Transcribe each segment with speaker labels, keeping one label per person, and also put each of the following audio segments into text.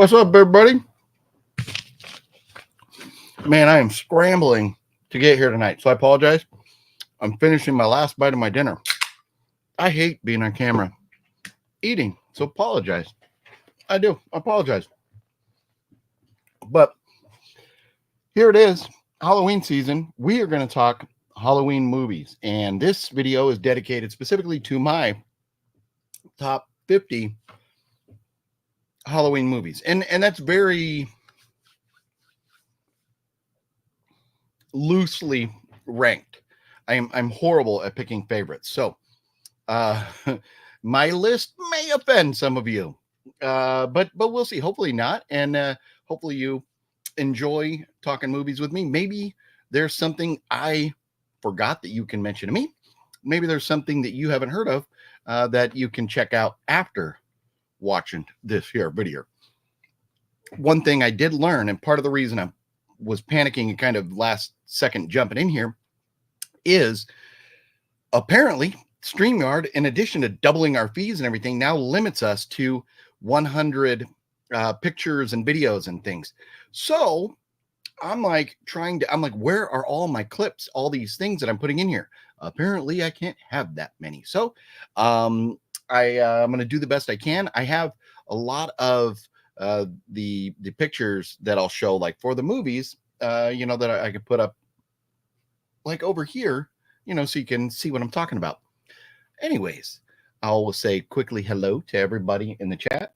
Speaker 1: What's up, everybody? Man, I am scrambling to get here tonight, so I apologize. I'm finishing my last bite of my dinner. I hate being on camera eating, so apologize. I do. I apologize. But here it is, Halloween season. We are going to talk Halloween movies, and this video is dedicated specifically to my top 50 Halloween movies. And that's very loosely ranked. I'm horrible at picking favorites. So my list may offend some of you. But we'll see. Hopefully not. And hopefully you enjoy talking movies with me. Maybe there's something I forgot that you can mention to me. Maybe there's something that you haven't heard of that you can check out after watching this here video. One thing I did learn, and part of the reason I was panicking and kind of last second jumping in here, is apparently StreamYard, in addition to doubling our fees and everything, now limits us to 100 pictures and videos and things. So I'm like where are all my clips, all these things that I'm putting in here? Apparently I can't have that many. So I'm going to do the best I can. I have a lot of the pictures that I'll show, like for the movies, that I could put up like over here, so you can see what I'm talking about. Anyways, I'll say quickly hello to everybody in the chat,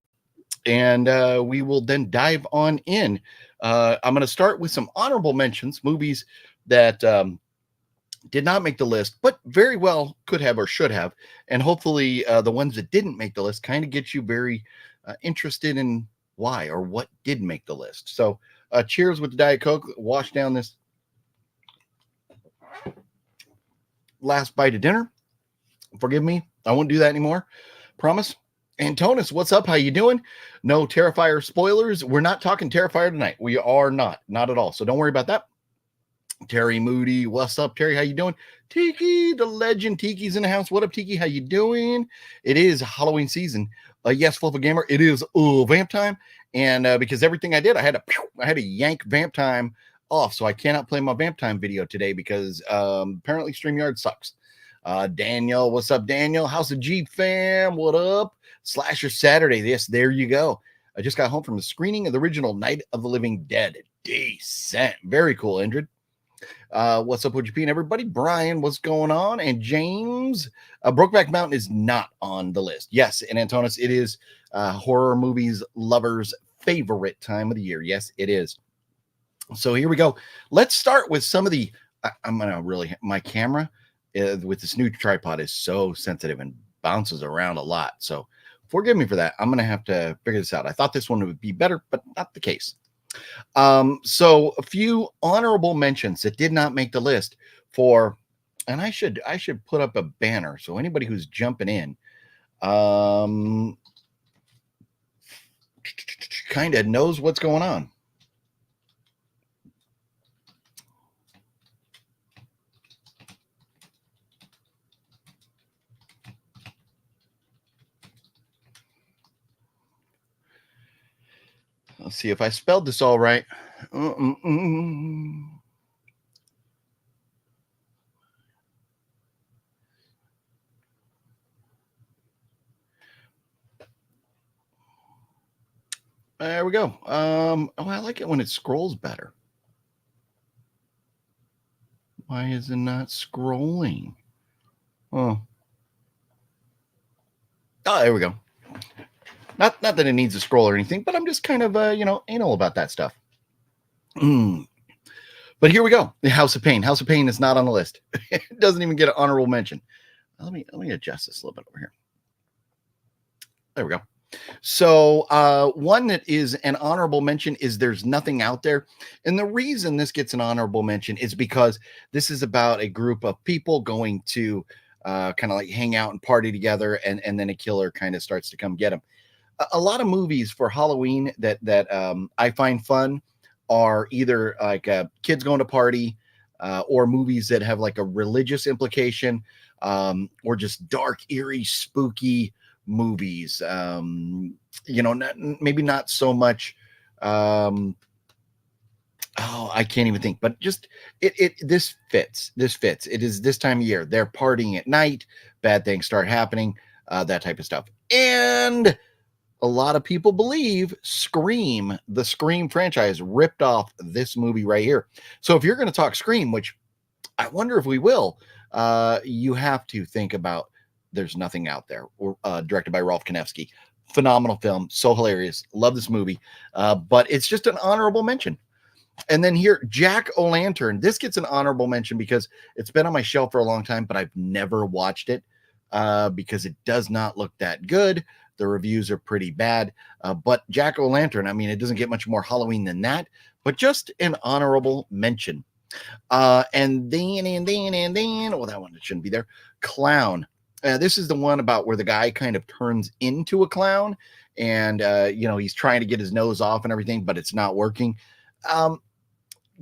Speaker 1: and we will then dive on in. I'm going to start with some honorable mentions, movies that did not make the list, but very well could have or should have. And hopefully the ones that didn't make the list kind of get you very interested in why or what did make the list. So cheers with the Diet Coke. Wash down this last bite of dinner. Forgive me. I won't do that anymore. Promise. Antonis, what's up? How you doing? No Terrifier spoilers. We're not talking Terrifier tonight. We are not at all. So don't worry about that. Terry Moody, what's up, Terry? How you doing? Tiki, the legend. Tiki's in the house. What up, Tiki? How you doing? It is Halloween season. Yes, Fluffy Gamer. It is vamp time, and because everything I did, I had to yank vamp time off, so I cannot play my vamp time video today because apparently StreamYard sucks. Daniel, what's up, Daniel? House of G fam, what up? Slasher Saturday. Yes, there you go. I just got home from a screening of the original Night of the Living Dead. Decent, very cool, Indrid. What's up, OGP and everybody? Brian, what's going on? And James, Brokeback Mountain is not on the list. Yes, and Antonis, it is horror movies lovers' favorite time of the year. Yes, it is. So here we go. Let's start with some of the. I'm gonna my camera with this new tripod is so sensitive and bounces around a lot. So forgive me for that. I'm gonna have to figure this out. I thought this one would be better, but not the case. So a few honorable mentions that did not make the list for, and I should put up a banner so anybody who's jumping in kind of knows what's going on. Let's see if I spelled this all right. There we go. Oh, I like it when it scrolls better. Why is it not scrolling? Oh, there we go. Not that it needs a scroll or anything, but I'm just kind of, anal about that stuff. But here we go. The House of Pain. House of Pain is not on the list. It doesn't even get an honorable mention. Let me adjust this a little bit over here. There we go. So one that is an honorable mention is There's Nothing Out There. And the reason this gets an honorable mention is because this is about a group of people going to kind of like hang out and party together, and then a killer kind of starts to come get them. A lot of movies for Halloween that I find fun are either like kids going to party or movies that have like a religious implication or just dark, eerie, spooky, movies. Maybe not so much. I can't even think, but just this fits. This fits. It is this time of year. They're partying at night. Bad things start happening. That type of stuff. And a lot of people believe Scream, the Scream franchise, ripped off this movie right here. So if you're going to talk Scream, which I wonder if we will, you have to think about There's Nothing Out There, directed by Rolf Konevsky. Phenomenal film, so hilarious. Love this movie, but it's just an honorable mention. And then here, Jack-O-Lantern. This gets an honorable mention because it's been on my shelf for a long time, but I've never watched it because it does not look that good. The reviews are pretty bad. But Jack-O-Lantern, I mean, it doesn't get much more Halloween than that, but just an honorable mention. And then, well, that one shouldn't be there. Clown. This is the one about where the guy kind of turns into a clown and, he's trying to get his nose off and everything, but it's not working.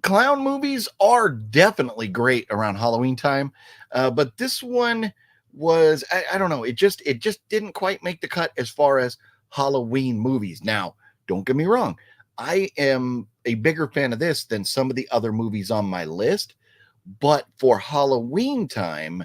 Speaker 1: Clown movies are definitely great around Halloween time, but this one was I don't know, it just didn't quite make the cut as far as Halloween movies. Now, don't get me wrong, I am a bigger fan of this than some of the other movies on my list, but for Halloween time,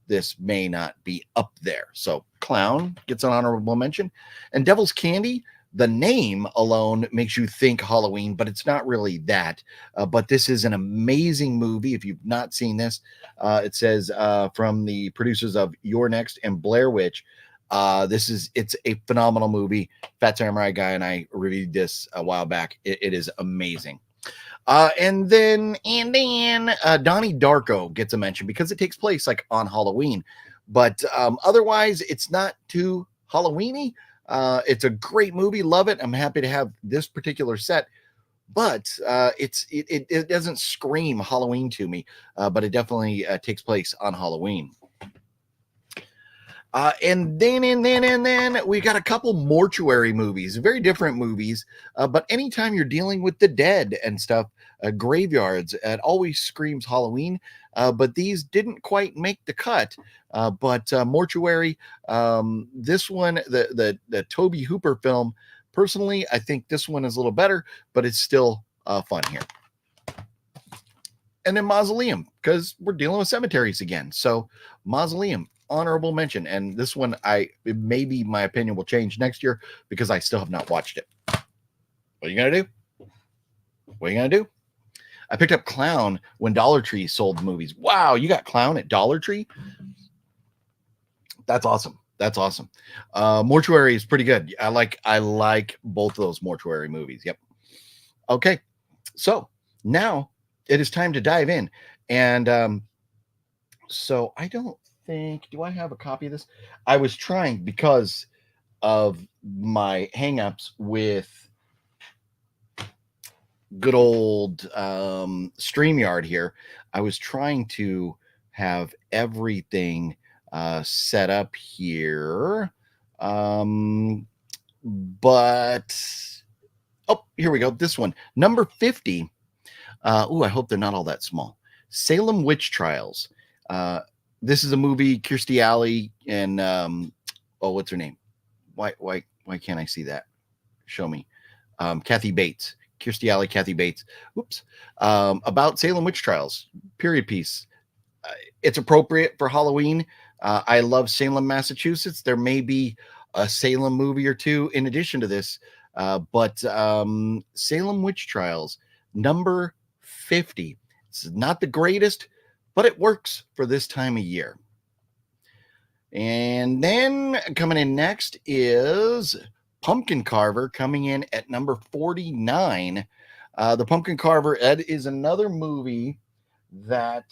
Speaker 1: this may not be up there. So Clown gets an honorable mention, and Devil's Candy. The name alone makes you think Halloween, but it's not really that. But this is an amazing movie. If you've not seen this, it says from the producers of You're Next and Blair Witch. It's a phenomenal movie. Fat Samurai Guy and I reviewed this a while back. It is amazing. And then Donnie Darko gets a mention because it takes place like on Halloween, but otherwise it's not too Halloweeny. It's a great movie. Love it. I'm happy to have this particular set, but it doesn't scream Halloween to me, but it definitely takes place on Halloween. And then we got a couple mortuary movies, very different movies. But anytime you're dealing with the dead and stuff, graveyards, it always screams Halloween. But these didn't quite make the cut. But Mortuary, this one, the Toby Hooper film, personally, I think this one is a little better, but it's still fun here. And then Mausoleum, because we're dealing with cemeteries again. So Mausoleum, honorable mention. And this one, maybe my opinion will change next year because I still have not watched it. What are you going to do? What are you going to do? I picked up Clown when Dollar Tree sold movies. Wow, you got Clown at Dollar Tree? That's awesome. That's awesome. Mortuary is pretty good. I like both of those Mortuary movies. Yep. Okay. So now it is time to dive in. And so I don't think, do I have a copy of this? I was trying, because of my hangups with good old StreamYard here, I was trying to have everything set up here. But here we go. This one, number 50. I hope they're not all that small. Salem Witch Trials. This is a movie, Kirstie Alley and what's her name? Why can't I see that? Show me. Kathy Bates. Kirstie Alley, Kathy Bates. Oops. About Salem Witch Trials. Period piece. It's appropriate for Halloween. I love Salem, Massachusetts. There may be a Salem movie or two in addition to this, but Salem Witch Trials, number 50. It's not the greatest, but it works for this time of year. And then coming in next is Pumpkin Carver, coming in at number 49. The Pumpkin Carver, Ed, is another movie that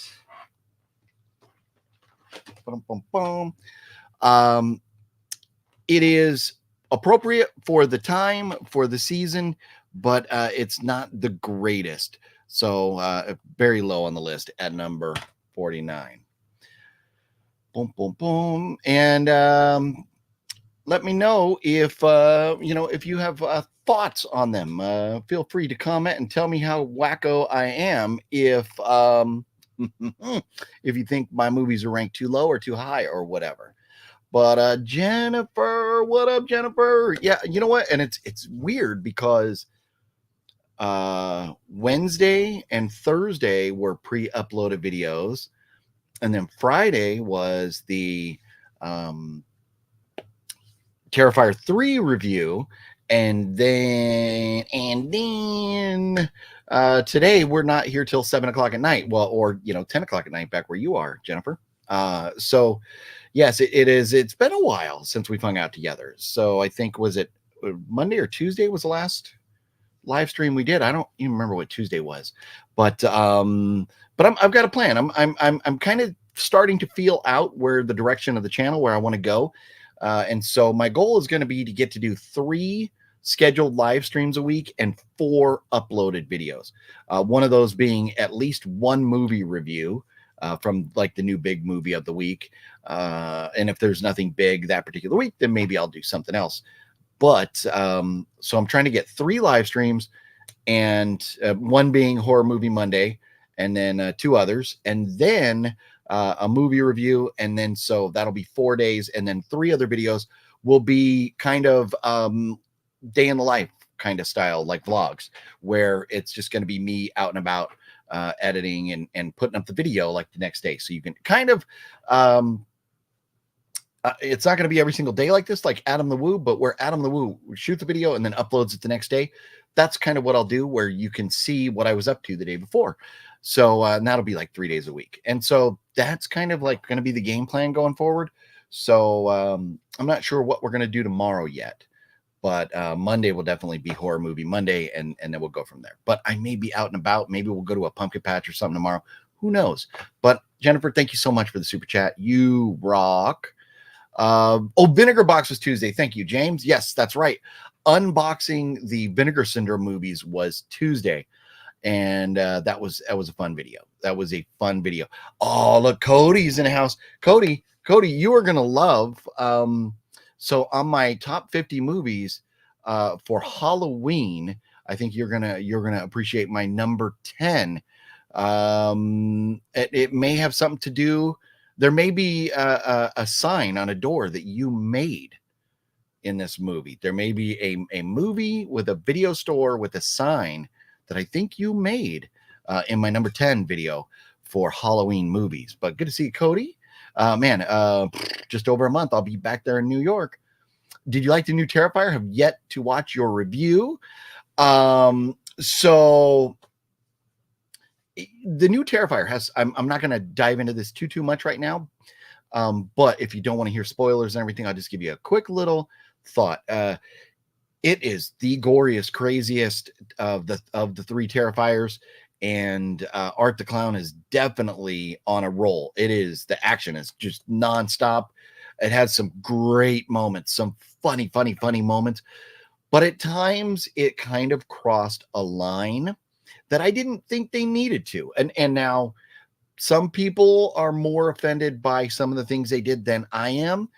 Speaker 1: it is appropriate for the time, for the season, but it's not the greatest. So very low on the list at number 49. Boom, boom, boom. And let me know if if you have thoughts on them. Feel free to comment and tell me how wacko I am if if you think my movies are ranked too low or too high or whatever. But Jennifer, what up, Jennifer? Yeah, you know what? And it's weird because Wednesday and Thursday were pre-uploaded videos, and then Friday was the Terrifier 3 review, and then today we're not here till 7 o'clock at night. Well, or 10 o'clock at night back where you are, Jennifer. So yes, it is. It's been a while since we've hung out together. So I think, was it Monday or Tuesday was the last live stream we did? I don't even remember what Tuesday was, but I've got a plan. I'm kind of starting to feel out where the direction of the channel, where I want to go. And so my goal is going to be to get to do 3 scheduled live streams a week and 4 uploaded videos. One of those being at least 1 movie review from like the new big movie of the week. And if there's nothing big that particular week, then maybe I'll do something else. But so I'm trying to get 3 live streams, and 1 being Horror Movie Monday, and then 2 others, and then a movie review. And then so that'll be 4 days, and then 3 other videos will be kind of day in the life kind of style, like vlogs, where it's just going to be me out and about editing and putting up the video like the next day. So you can kind of it's not going to be every single day like this, like Adam the Woo, but where Adam the Woo shoots the video and then uploads it the next day. That's kind of what I'll do, where you can see what I was up to the day before. So and that'll be like 3 days a week. And so that's kind of like going to be the game plan going forward. So I'm not sure what we're going to do tomorrow yet, but Monday will definitely be Horror Movie Monday, and then we'll go from there. But I may be out and about. Maybe we'll go to a pumpkin patch or something tomorrow. Who knows? But Jennifer, thank you so much for the super chat. You rock. Vinegar Box was Tuesday. Thank you, James. Yes, that's right. Unboxing the Vinegar Syndrome movies was Tuesday, and that was a fun video. That was a fun video. Oh, look, Cody's in the house. Cody, you are gonna love. So on my top 50 movies for Halloween, I think you're gonna appreciate my number 10. It may have something to do. There may be a sign on a door that you made in this movie. There may be a movie with a video store with a sign that I think you made in my number 10 video for Halloween movies. But good to see you, Cody. Just over a month, I'll be back there in New York. Did you like the new Terrifier? Have yet to watch your review. So the new Terrifier has, I'm not going to dive into this too much right now. But if you don't want to hear spoilers and everything, I'll just give you a quick little thought. It is the goriest, craziest of the 3 Terrifiers, and Art the Clown is definitely on a roll. It is, the action is just nonstop. It has some great moments, some funny moments, but at times it kind of crossed a line that I didn't think they needed to. And now some people are more offended by some of the things they did than I am,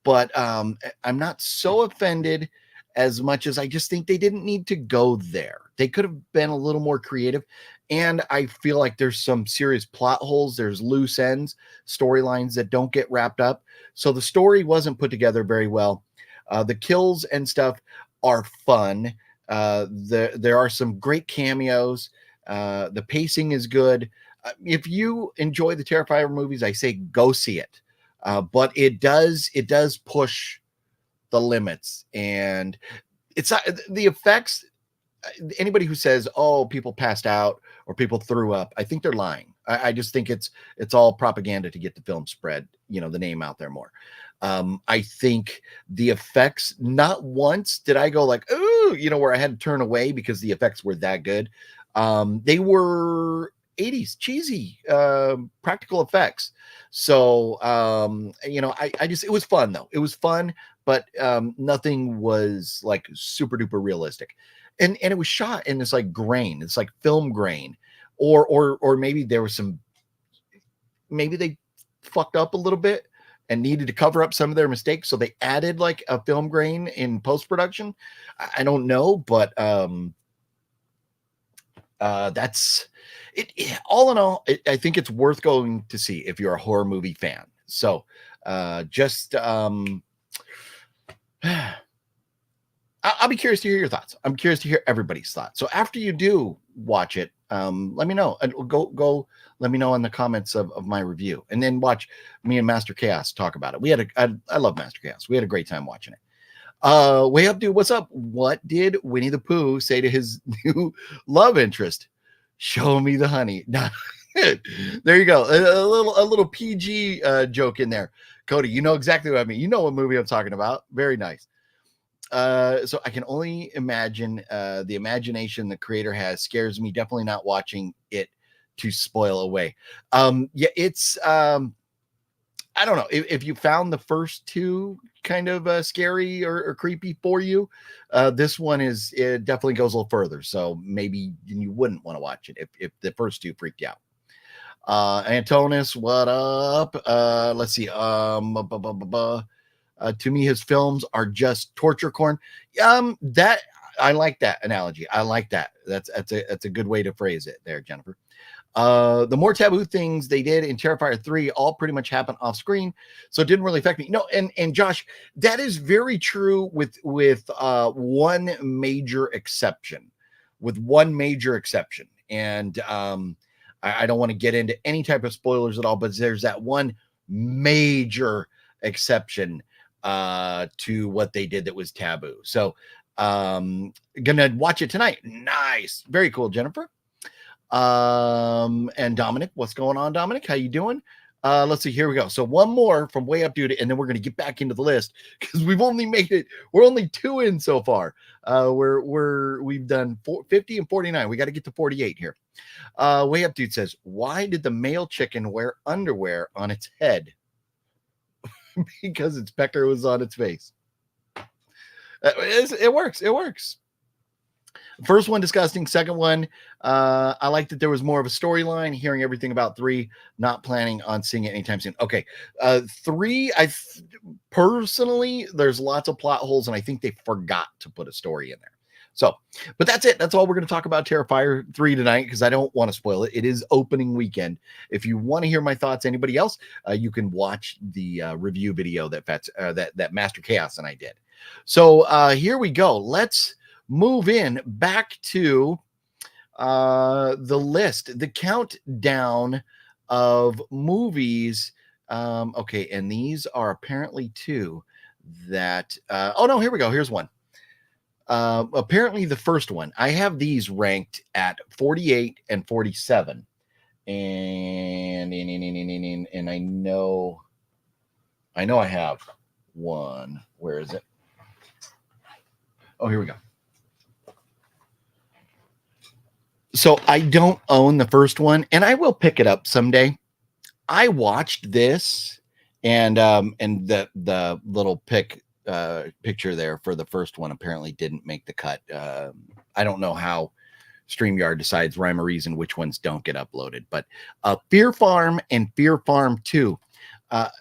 Speaker 1: but I'm not so offended as much as I just think they didn't need to go there. They could have been a little more creative. And I feel like there's some serious plot holes. There's loose ends, storylines that don't get wrapped up. So the story wasn't put together very well. The kills and stuff are fun. There are some great cameos. The pacing is good. If you enjoy the Terrifier movies, I say go see it. But it does push the limits, and it's not the effects. Anybody who says, "Oh, people passed out or people threw up," I think they're lying. I just think it's all propaganda to get the film spread, the name out there more. I think the effects, not once did I go like, "Ooh," where I had to turn away because the effects were that good. They were 80s cheesy practical effects. So I just, it was fun though. It was fun, but nothing was like super duper realistic. And it was shot in this like grain. It's like film grain, or maybe there was maybe they fucked up a little bit and needed to cover up some of their mistakes, so they added like a film grain in post-production. I don't know, but that's it. All in all, I think it's worth going to see if you're a horror movie fan. So just I'll be curious to hear your thoughts. I'm curious to hear everybody's thoughts. So after you do watch it, let me know. Go let me know in the comments of my review, and then watch me and Master Chaos talk about it. I love Master Chaos. We had a great time watching it. Way Up Dude, what's up? What did Winnie the Pooh say to his new love interest? Show me the honey. There you go. A little PG joke in there. Cody, you know exactly what I mean. You know what movie I'm talking about. Very nice. So I can only imagine the imagination the creator has scares me. Definitely not watching it to spoil away. Yeah, it's I don't know if you found the first two kind of scary or creepy for you. This one it definitely goes a little further. So maybe you wouldn't want to watch it if the first two freaked you out. Antonis, what up? Let's see. To me, his films are just torture porn. That I like that analogy. I like that. That's a good way to phrase it there, Jennifer. The more taboo things they did in Terrifier 3 all pretty much happened off screen, so it didn't really affect me. No, and Josh, that is very true with one major exception. With one major exception, and I don't want to get into any type of spoilers at all, but there's that one major exception to what they did that was taboo. So gonna watch it tonight. Nice, very cool, Jennifer. And Dominic, what's going on, Dominic? How you doing? Let's see, here we go. So one more from Way Up Dude, and then we're going to get back into the list because we've only made it. We're only 2 in so far. We've done 50 and 49. We got to get to 48 here. Way Up Dude says, why did the male chicken wear underwear on its head? Because its pecker was on its face. It works. It works. First one, disgusting. Second one, I like that there was more of a storyline. Hearing everything about 3, not planning on seeing it anytime soon. Okay, 3, personally, there's lots of plot holes, and I think they forgot to put a story in there. So, but that's it. That's all we're going to talk about Terrifier 3 tonight, because I don't want to spoil it. It is opening weekend. If you want to hear my thoughts, anybody else, you can watch the review video that Master Chaos and I did. So here we go. Let's move in back to the list, the countdown of movies. Okay, and these are apparently 2 that oh no, here we go. Here's one. Apparently the first one. I have these ranked at 48 and 47. And I know I have one. Where is it? Oh, here we go. So I don't own the first one, and I will pick it up someday. I watched this, and the little picture there for the first one apparently didn't make the cut. I don't know how StreamYard decides rhyme or reason which ones don't get uploaded, but Fear Farm and Fear Farm 2.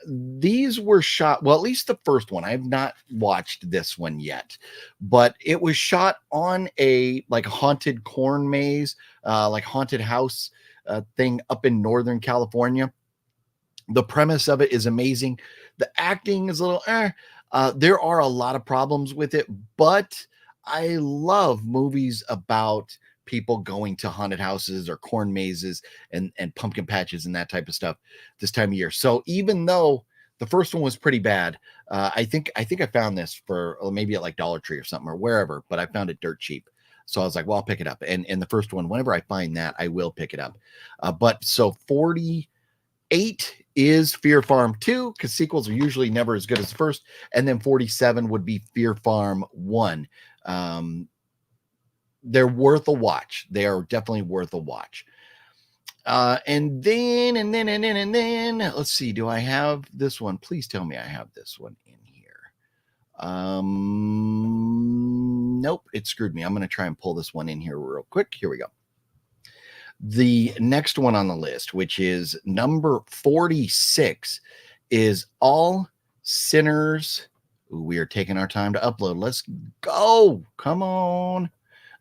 Speaker 1: These were shot, well, at least the first one. I have not watched this one yet, but it was shot on a haunted corn maze, like haunted house thing up in Northern California. The premise of it is amazing. The acting is a little there are a lot of problems with it, but I love movies about people going to haunted houses or corn mazes and pumpkin patches and that type of stuff this time of year. So even though the first one was pretty bad, I think I found this for maybe at like Dollar Tree or something or wherever, but I found it dirt cheap. So I was like, well, I'll pick it up. And the first one, whenever I find that, I will pick it up. But so 48 is Fear Farm 2, because sequels are usually never as good as the first. And then 47 would be Fear Farm 1. They're worth a watch. They are definitely worth a watch. And then, let's see. Do I have this one? Please tell me I have this one in here. Nope, it screwed me. I'm going to try and pull this one in here real quick. Here we go. The next one on the list, which is number 46, is All Sinners. Ooh, we are taking our time to upload. Let's go. Come on.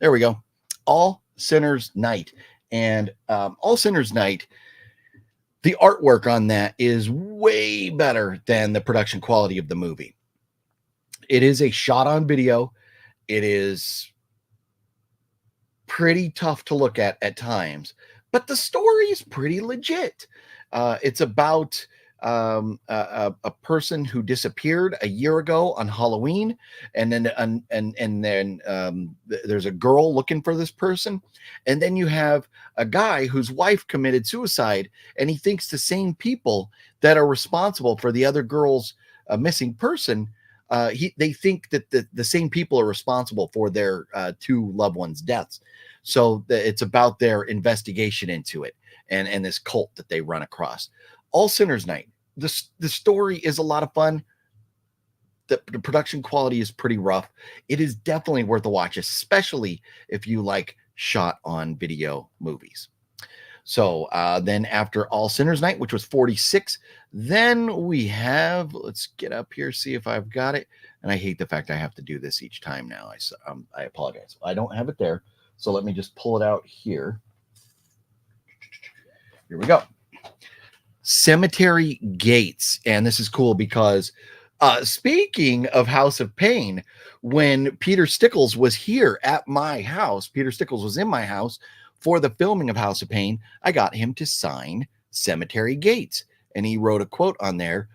Speaker 1: There we go. All Sinners Night. And All Sinners Night, The artwork on that is way better than the production quality of the movie. It is a shot on video. It is pretty tough to look at times, but the story is pretty legit. It's about a person who disappeared a year ago on Halloween, and then there's a girl looking for this person, and then you have a guy whose wife committed suicide, and he thinks the same people that are responsible for the other girl's missing person. They think that the same people are responsible for their two loved ones' deaths. So it's about their investigation into it and this cult that they run across. All Sinners Night. The story is a lot of fun. The production quality is pretty rough. It is definitely worth a watch, especially if you like shot on video movies. So then after All Sinners Night, which was 46, then we have, let's get up here, see if I've got it. And I hate the fact I have to do this each time now. I apologize. I don't have it there. So let me just pull it out here. Here we go. Cemetery Gates. And this is cool because speaking of House of Pain, when Peter Stickles was here at my house, Peter Stickles was in my house for the filming of House of Pain, I got him to sign Cemetery Gates. And he wrote a quote on there,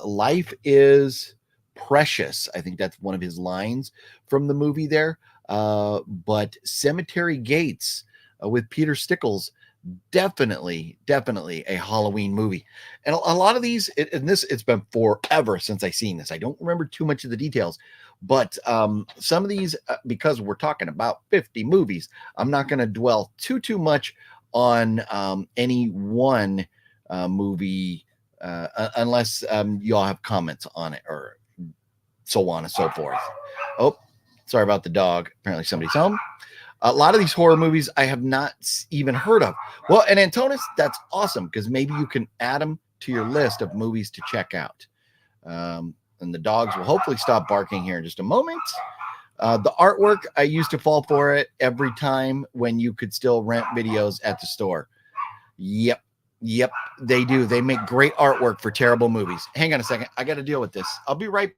Speaker 1: life is precious. I think that's one of his lines from the movie there. But Cemetery Gates with Peter Stickles, definitely a Halloween movie. And a lot of these, it's been forever since I seen this. I don't remember too much of the details, but some of these, because we're talking about 50 movies, I'm not going to dwell too much on any one movie unless y'all have comments on it or so on and so forth. Oh, sorry about the dog. Apparently somebody's home. A lot of these horror movies I have not even heard of. Well, and Antonis, that's awesome because maybe you can add them to your list of movies to check out. And the dogs will hopefully stop barking here in just a moment. The artwork, I used to fall for it every time when you could still rent videos at the store. Yep, they do. They make great artwork for terrible movies. Hang on a second. I got to deal with this. I'll be right back.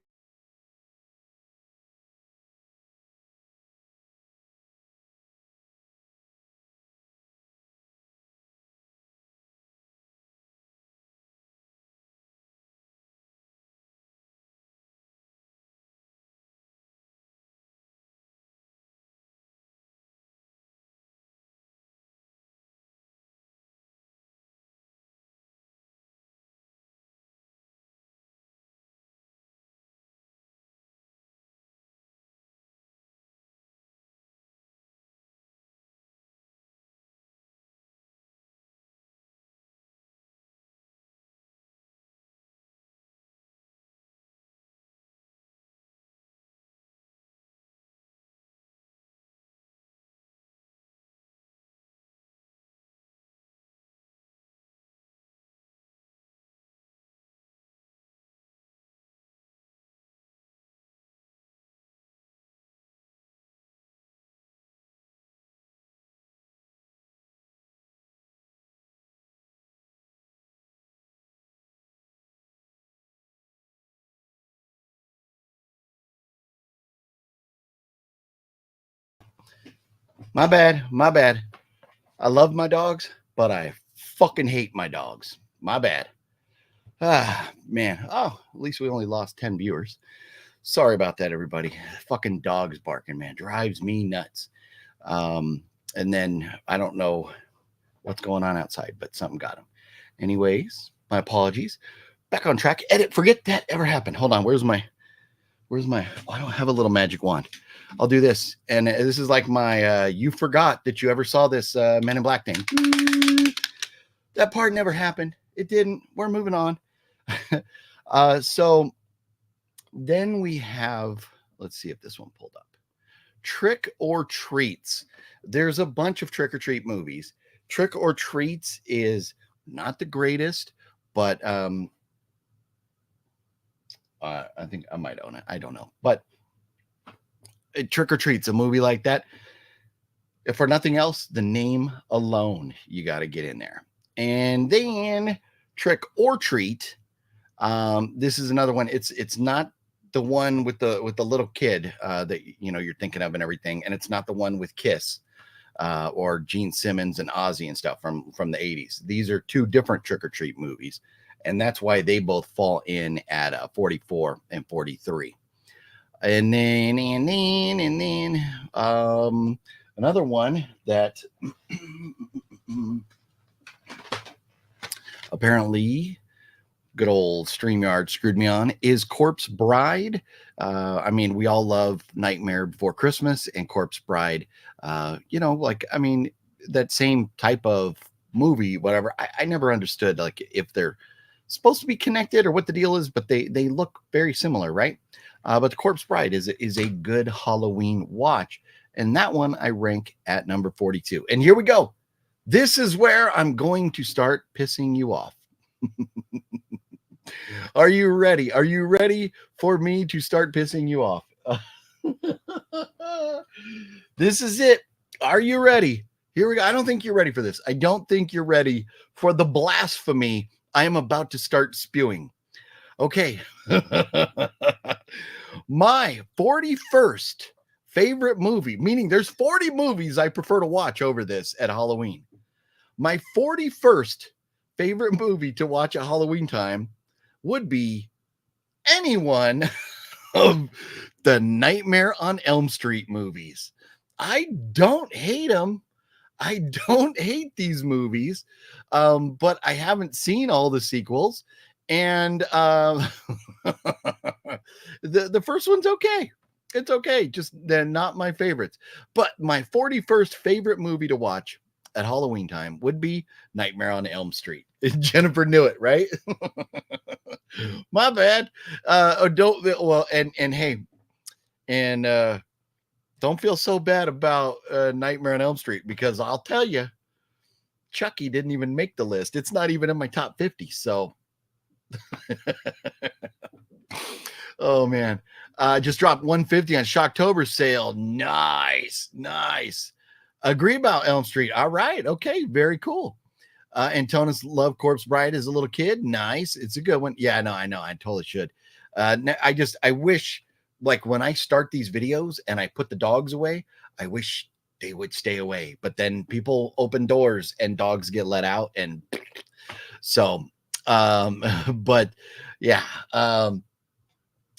Speaker 1: My bad. I love my dogs, but I fucking hate my dogs. My bad. Ah, man. Oh, at least we only lost 10 viewers. Sorry about that, everybody. Fucking dogs barking, man. Drives me nuts. And then I don't know what's going on outside, but something got him. Anyways, my apologies. Back on track. Edit. Forget that ever happened. Hold on. Where's my, oh, I don't have a little magic wand. I'll do this. And this is like my, you forgot that you ever saw this Men in Black thing. That part never happened. It didn't. We're moving on. So then we have, let's see if this one pulled up. Trick or Treats. There's a bunch of trick or treat movies. Trick or Treats is not the greatest, but I think I might own it. I don't know. But Trick or Treats, a movie like that. If for nothing else, the name alone, you got to get in there. And then Trick or Treat. This is another one. It's not the one with the little kid that you're thinking of and everything, and it's not the one with Kiss or Gene Simmons and Ozzy and stuff from the 80s. These are two different Trick or Treat movies, and that's why they both fall in at 44 and 43. And then another one that apparently good old StreamYard screwed me on is Corpse Bride. I mean, we all love Nightmare Before Christmas and Corpse Bride. That same type of movie, whatever. I never understood like if they're supposed to be connected or what the deal is, but they look very similar, right? But the Corpse Bride is a good Halloween watch, and that one I rank at number 42. And here we go. This is where I'm going to start pissing you off. Are you ready? Are you ready for me to start pissing you off? This is it. Are you ready? Here we go. I don't think you're ready for this. I don't think you're ready for the blasphemy I am about to start spewing. Okay. My 41st favorite movie, meaning there's 40 movies I prefer to watch over this at Halloween. My 41st favorite movie to watch at Halloween time would be any one of the Nightmare on Elm Street movies. I don't hate them. I don't hate these movies, but I haven't seen all the sequels. And the first one's okay. It's okay. Just they're not my favorites. But my 41st favorite movie to watch at Halloween time would be Nightmare on Elm Street. Jennifer knew it, right? My bad. Don't feel so bad about Nightmare on Elm Street, because I'll tell you, Chucky didn't even make the list. It's not even in my top 50. So, oh man, just dropped 150 on Shocktober sale. Nice. Agree about Elm Street. All right. Okay. Very cool. Antonis loved Corpse Bride as a little kid. Nice. It's a good one. Yeah, no, I know. I totally should. I wish, like, when I start these videos and I put the dogs away, I wish they would stay away. But then people open doors and dogs get let out. And so, but yeah.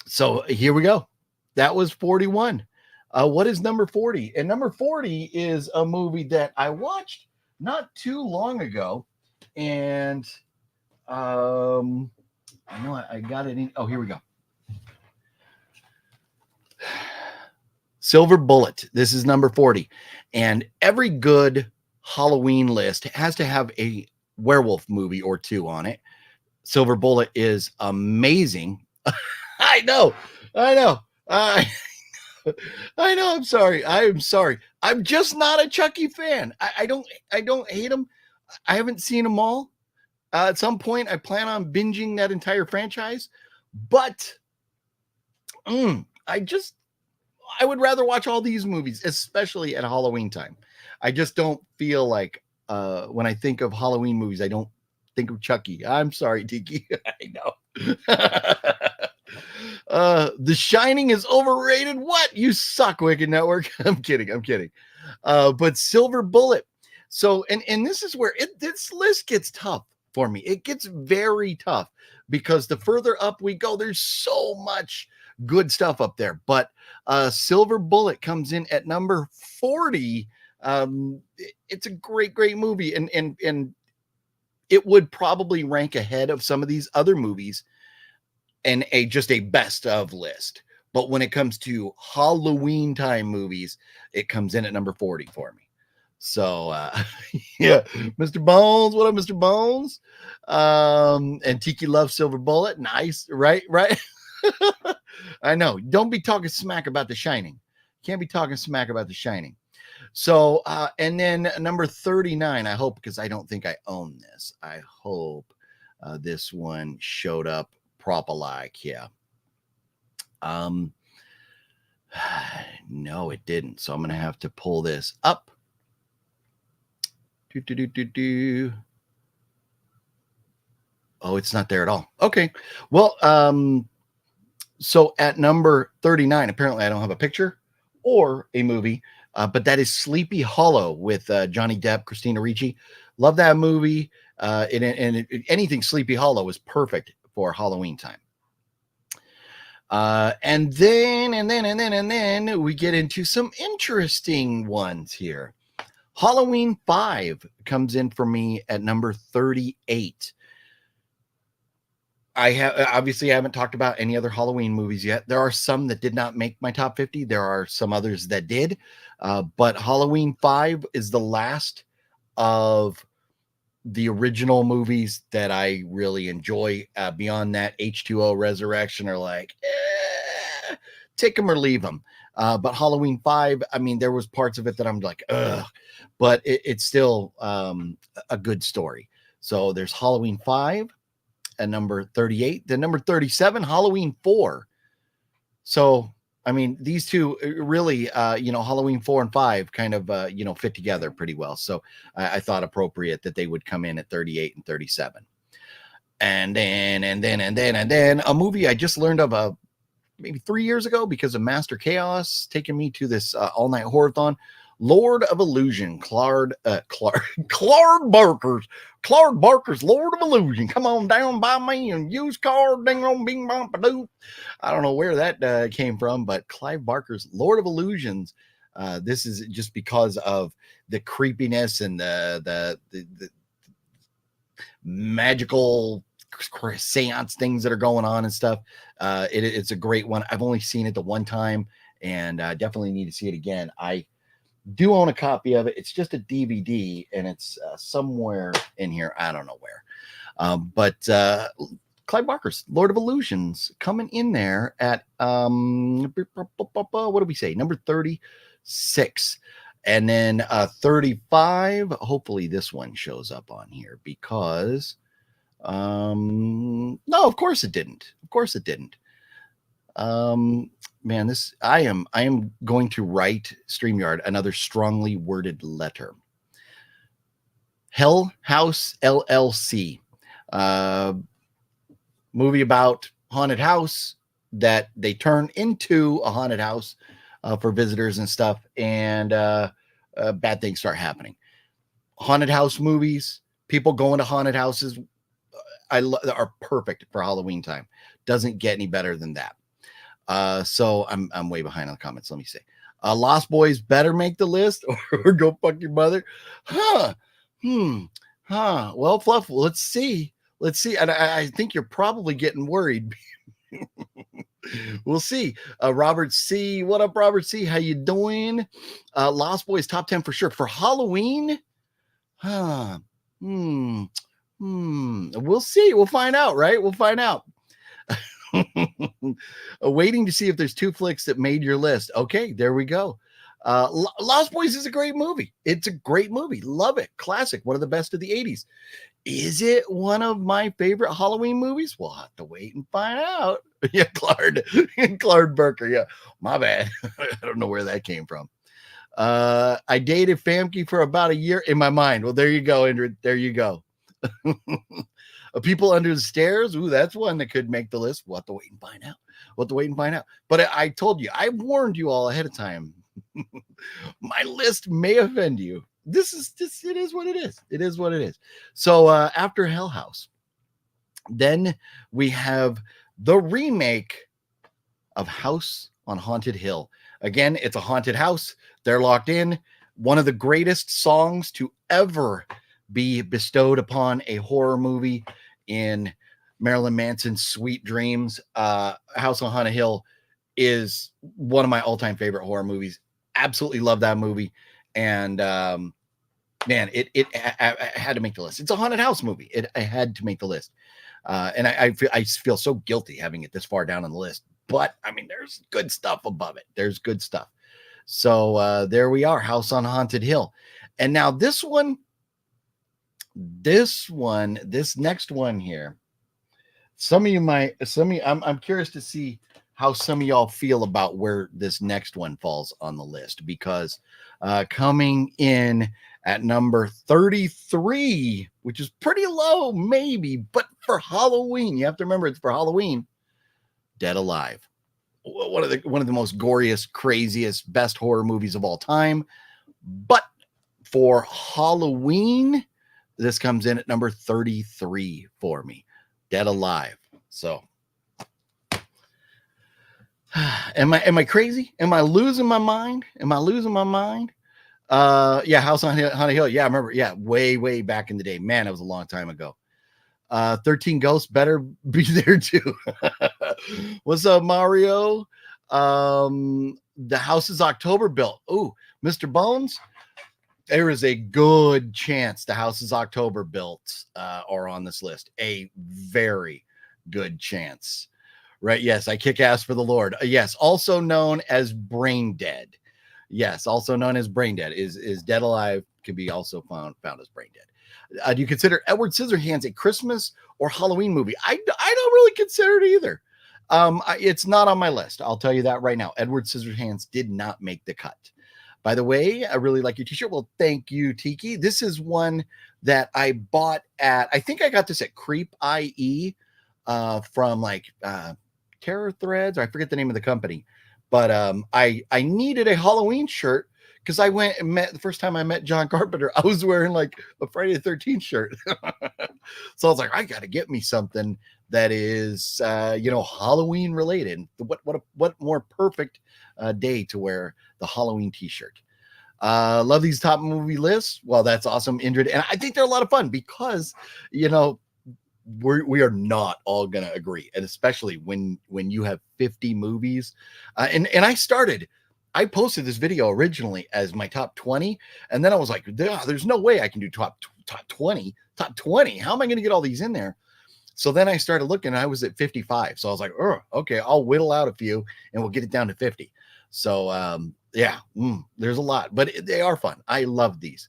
Speaker 1: So here we go. That was 41. What is number 40? And number 40 is a movie that I watched not too long ago. And I know I got it in. Oh, here we go. Silver Bullet. This is number 40. And every good Halloween list has to have a werewolf movie or two on it. Silver Bullet is amazing. I know. I know. I'm sorry. I'm just not a Chucky fan. I don't hate him. I haven't seen them all. At some point, I plan on binging that entire franchise, but I would rather watch all these movies, especially at Halloween time. I just don't feel like when I think of Halloween movies, I don't think of Chucky. I'm sorry, Tiki. I know. The Shining is overrated. What? You suck, Wicked Network. I'm kidding. But Silver Bullet. So, and this is where this list gets tough for me. It gets very tough because the further up we go, there's so much good stuff up there. But Silver Bullet comes in at number 40. It's a great movie, and it would probably rank ahead of some of these other movies and just a best of list. But when it comes to Halloween time movies, it comes in at number 40 for me. So yeah, Mr. Bones, what up, Mr. Bones? And Tiki loves Silver Bullet. Nice, right? I know. Don't be talking smack about The Shining. Can't be talking smack about The Shining. So and then number 39, I hope, because I don't think I own this. I hope this one showed up proper like, yeah. No, it didn't. So I'm gonna have to pull this up. Oh, it's not there at all. Okay. Well, so at number 39, apparently I don't have a picture or a movie, but that is Sleepy Hollow with Johnny Depp, Christina Ricci. Love that movie. Anything Sleepy Hollow is perfect for Halloween time. And then we get into some interesting ones here. Halloween 5 comes in for me at number 38. I haven't talked about any other Halloween movies yet. There are some that did not make my top 50. There are some others that did. But Halloween 5 is the last of the original movies that I really enjoy. Beyond that, H2O, Resurrection are like, take them or leave them. But Halloween 5, I mean, there was parts of it that I'm like, ugh, but it's still a good story. So there's Halloween 5 at number 38. Then number 37, Halloween 4. So, I mean, these two really, Halloween 4 and 5 kind of, fit together pretty well. So I thought appropriate that they would come in at 38 and 37. And then a movie I just learned of maybe 3 years ago because of Master Chaos taking me to this all-night horror-thon. Lord of Illusion, Clark Barker's Lord of Illusion. Come on down by me and use card, ding on bing bong doo. I don't know where that came from, but Clive Barker's Lord of Illusions. This is just because of the creepiness and the magical seance things that are going on and stuff. It's a great one. I've only seen it the one time, and definitely need to see it again. I do own a copy of it. It's just a DVD, and it's somewhere in here. I don't know where. But Clive Barker's Lord of Illusions coming in there at what do we say? Number 36. And then 35. Hopefully this one shows up on here because no, of course it didn't. Of course it didn't. Man, I am going to write StreamYard another strongly worded letter. Hell House LLC, movie about haunted house that they turn into a haunted house for visitors and stuff, and bad things start happening. Haunted house movies, people going to haunted houses, are perfect for Halloween time. Doesn't get any better than that. So I'm way behind on the comments. Let me say, Lost Boys better make the list or go fuck your mother. Well, Fluff, let's see. And I think you're probably getting worried. We'll see. Robert C. What up, Robert C? How you doing? Lost Boys top 10 for sure. For Halloween? We'll see. We'll find out, right? We'll find out. Waiting to see if there's two flicks that made your list. Okay, there we go. Lost Boys is a great movie. It's a great movie. Love it. Classic. One of the best of the 80s. Is it one of my favorite Halloween movies? We'll have to wait and find out. Yeah, Clark Barker. Yeah, my bad. I don't know where that came from. I dated Famke for about a year in my mind. Well, there you go, Indra. There you go. People Under the Stairs. Ooh, that's one that could make the list. We'll have to wait and find out. But I told you, I warned you all ahead of time. My list may offend you. It is what it is. It is what it is. So after Hell House, then we have the remake of House on Haunted Hill. Again, it's a haunted house. They're locked in. One of the greatest songs to ever be bestowed upon a horror movie in Marilyn Manson's Sweet Dreams. House on Haunted Hill is one of my all-time favorite horror movies. Absolutely love that movie. And man, it had to make the list. It's a haunted house movie. It had to make the list. And I feel so guilty having it this far down on the list. But I mean, there's good stuff above it. There's good stuff. So there we are, House on Haunted Hill. And now this next one here. I'm curious to see how some of y'all feel about where this next one falls on the list, because coming in At number 33, which is pretty low, maybe, but for Halloween, you have to remember it's for Halloween. Dead Alive, one of the most goriest, craziest, best horror movies of all time. But for Halloween, this comes in at number 33 for me. Dead Alive. So, am I crazy? Am I losing my mind? Yeah, House on Haunted Hill. Yeah, I remember. Yeah, way back in the day. Man, that was a long time ago. 13 Ghosts better be there too. What's up, Mario? The house is October built. Ooh, Mr. Bones. There is a good chance the house is October built are on this list. A very good chance. Right? Yes, I kick ass for the Lord. Yes, also known as Brain Dead. Yes, also known as Brain Dead is Dead Alive, can be also found as Brain Dead. Do you consider Edward Scissorhands a Christmas or Halloween movie? I don't really consider it either. It's not on my list. I'll tell you that right now. Edward Scissorhands did not make the cut. By the way, I really like your t-shirt. Well, thank you, Tiki. This is one that I bought at, I think I got this at Creep I.E from like Terror Threads, or I forget the name of the company. But I needed a Halloween shirt because I went and the first time I met John Carpenter, I was wearing like a Friday the 13th shirt. So I was like, I got to get me something that is, Halloween related. What more perfect day to wear the Halloween t-shirt. Love these top movie lists. Well, that's awesome, Indrid. And I think they're a lot of fun because, we are not all gonna agree, and especially when you have 50 movies. And I posted this video originally as my top 20, and then I was like, there's no way I can do top 20. How am I going to get all these in there? So then I started looking, and I was at 55. So I was like, okay, I'll whittle out a few, and we'll get it down to 50. So there's a lot, but they are fun. I love these.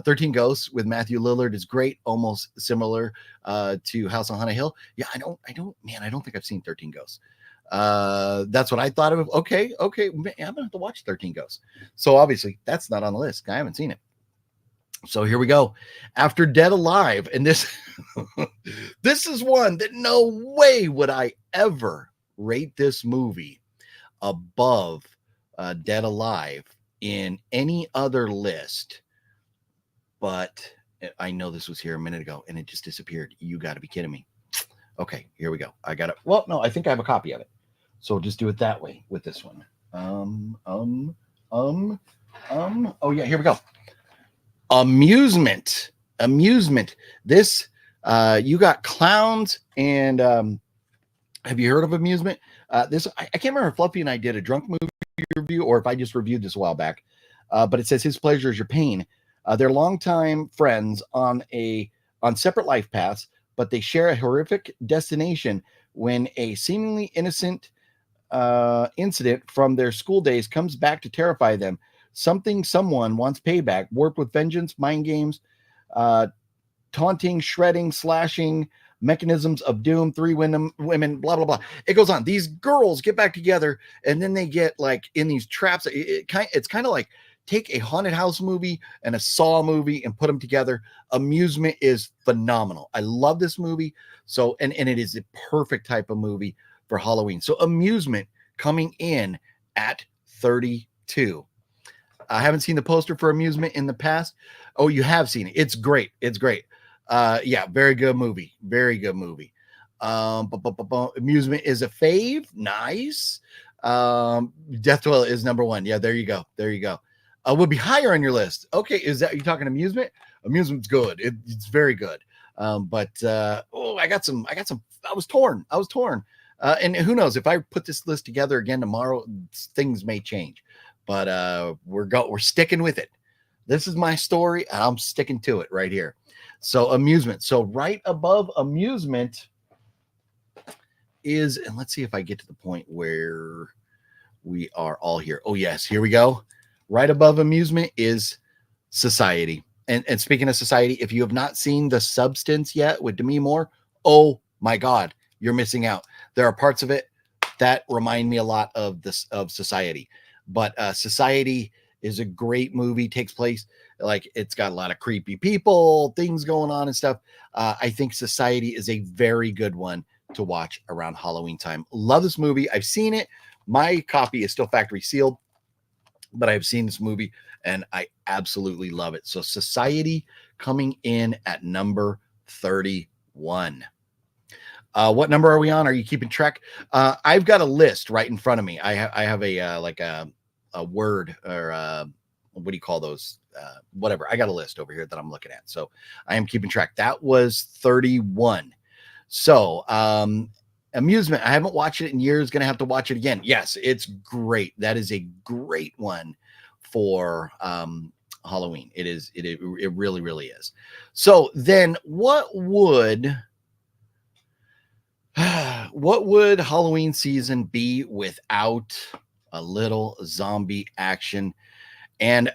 Speaker 1: 13 Ghosts with Matthew Lillard is great, almost similar to House on Haunted Hill. Yeah, I don't think I've seen 13 Ghosts. That's what I thought of. Okay, man, I'm gonna have to watch 13 Ghosts. So obviously that's not on the list. I haven't seen it. So here we go. After Dead Alive, and this this is one that no way would I ever rate this movie above Dead Alive in any other list. But I know this was here a minute ago and it just disappeared. You got to be kidding me. Okay, here we go. I got it. Well, no, I think I have a copy of it. So we'll just do it that way with this one. Oh yeah, here we go. Amusement. This, you got clowns and have you heard of Amusement? This I can't remember if Fluffy and I did a drunk movie review or if I just reviewed this a while back. But it says his pleasure is your pain. They're longtime friends on separate life paths, but they share a horrific destination when a seemingly innocent incident from their school days comes back to terrify them. Someone wants payback, warped with vengeance, mind games, taunting, shredding, slashing, mechanisms of doom, three women, blah, blah, blah. It goes on. These girls get back together and then they get like in these traps. It's kind of like take a haunted house movie and a Saw movie and put them together. Amusement is phenomenal. I love this movie. So, and it is the perfect type of movie for Halloween. So Amusement coming in at 32. I haven't seen the poster for Amusement in the past. Oh, you have seen it. It's great. Yeah, very good movie. Amusement is a fave. Nice. Death Toilet is number one. Yeah, there you go. Would be higher on your list. Okay, is that you talking Amusement? Amusement's good. It's very good. I got some. I was torn. And who knows if I put this list together again tomorrow, things may change. But we're sticking with it. This is my story, and I'm sticking to it right here. So Amusement. So right above Amusement is, and let's see if I get to the point where we are all here. Oh yes, here we go. Right above Amusement is Society. And speaking of Society, if you have not seen The Substance yet with Demi Moore, oh my God, you're missing out. There are parts of it that remind me a lot of Society. But Society is a great movie. Takes place like it's got a lot of creepy people, things going on and stuff. I think Society is a very good one to watch around Halloween time. Love this movie. I've seen it. My copy is still factory sealed, but I've seen this movie and I absolutely love it. So Society coming in at number 31. What number are we on? Are you keeping track? I've got a list right in front of me. I have a like a word or what do you call those? Whatever. I got a list over here that I'm looking at. So I am keeping track. That was 31. So Amusement. I haven't watched it in years. Gonna have to watch it again. Yes, it's great. That is a great one for Halloween. It is. It really, really is. So then, what would Halloween season be without a little zombie action? And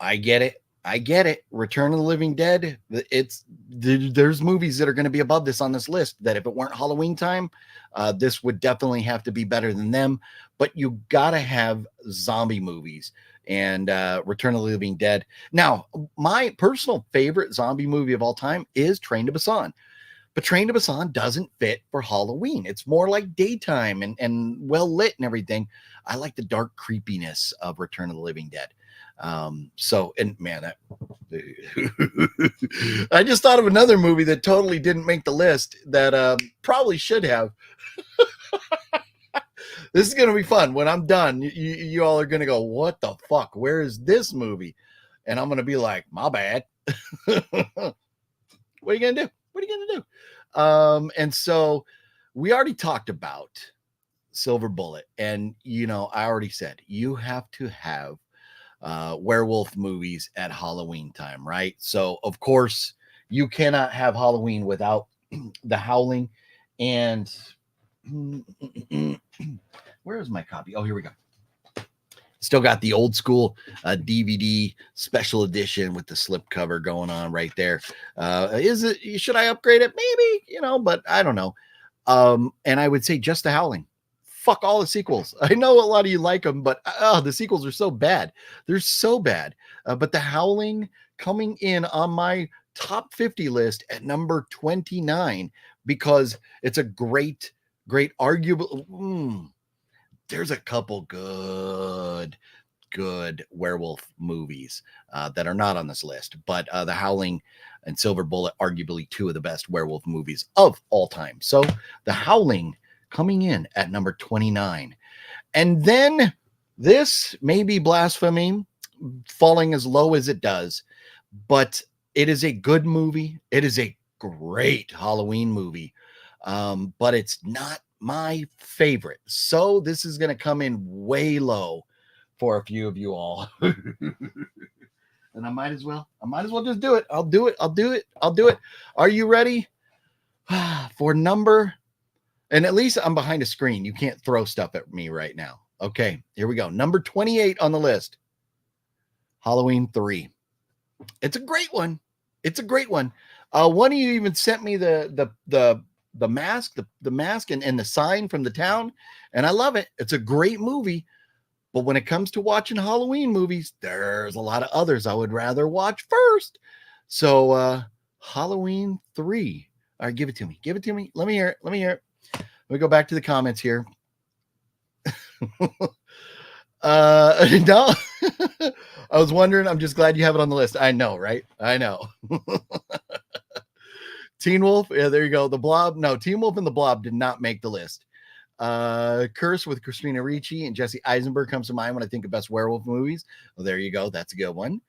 Speaker 1: I get it. I get it. Return of the Living Dead. There's movies that are going to be above this on this list that if it weren't Halloween time, this would definitely have to be better than them. But you got to have zombie movies, and Return of the Living Dead. Now, my personal favorite zombie movie of all time is Train to Busan. But Train to Busan doesn't fit for Halloween. It's more like daytime and well lit and everything. I like the dark creepiness of Return of the Living Dead. And man, I just thought of another movie that totally didn't make the list that probably should have. This is going to be fun. When I'm done, you all are going to go, what the fuck? Where is this movie? And I'm going to be like, my bad. What are you going to do? What are you going to do? And so we already talked about Silver Bullet. And, I already said you have to have werewolf movies at Halloween time, right? So, of course, you cannot have Halloween without The Howling. And where is my copy? Oh, here we go. Still got the old school DVD special edition with the slipcover going on right there. Should I upgrade it? Maybe, but I don't know. And I would say just The Howling. Fuck all the sequels. I know a lot of you like them, but the sequels are so bad. They're so bad. But The Howling coming in on my top 50 list at number 29 because it's a great arguable. There's a couple good werewolf movies that are not on this list, but The Howling and Silver Bullet, arguably two of the best werewolf movies of all time. So The Howling coming in at number 29. And then this may be blasphemy, falling as low as it does, but it is a good movie. It is a great Halloween movie, but it's not my favorite. So this is going to come in way low for a few of you all. And I might as well just do it. I'll do it. Are you ready for number? And at least I'm behind a screen. You can't throw stuff at me right now. Okay, here we go. Number 28 on the list. Halloween 3. It's a great one. One of you even sent me the mask, the mask and the sign from the town, and I love it. It's a great movie. But when it comes to watching Halloween movies, there's a lot of others I would rather watch first. So Halloween 3. All right, give it to me. Let me hear it. Let me go back to the comments here. No, I was wondering. I'm just glad you have it on the list. I know, right? I know. Teen Wolf. Yeah, there you go. The Blob. No, Teen Wolf and the Blob did not make the list. Curse with Christina Ricci and Jesse Eisenberg comes to mind when I think of best werewolf movies. Well, there you go. That's a good one.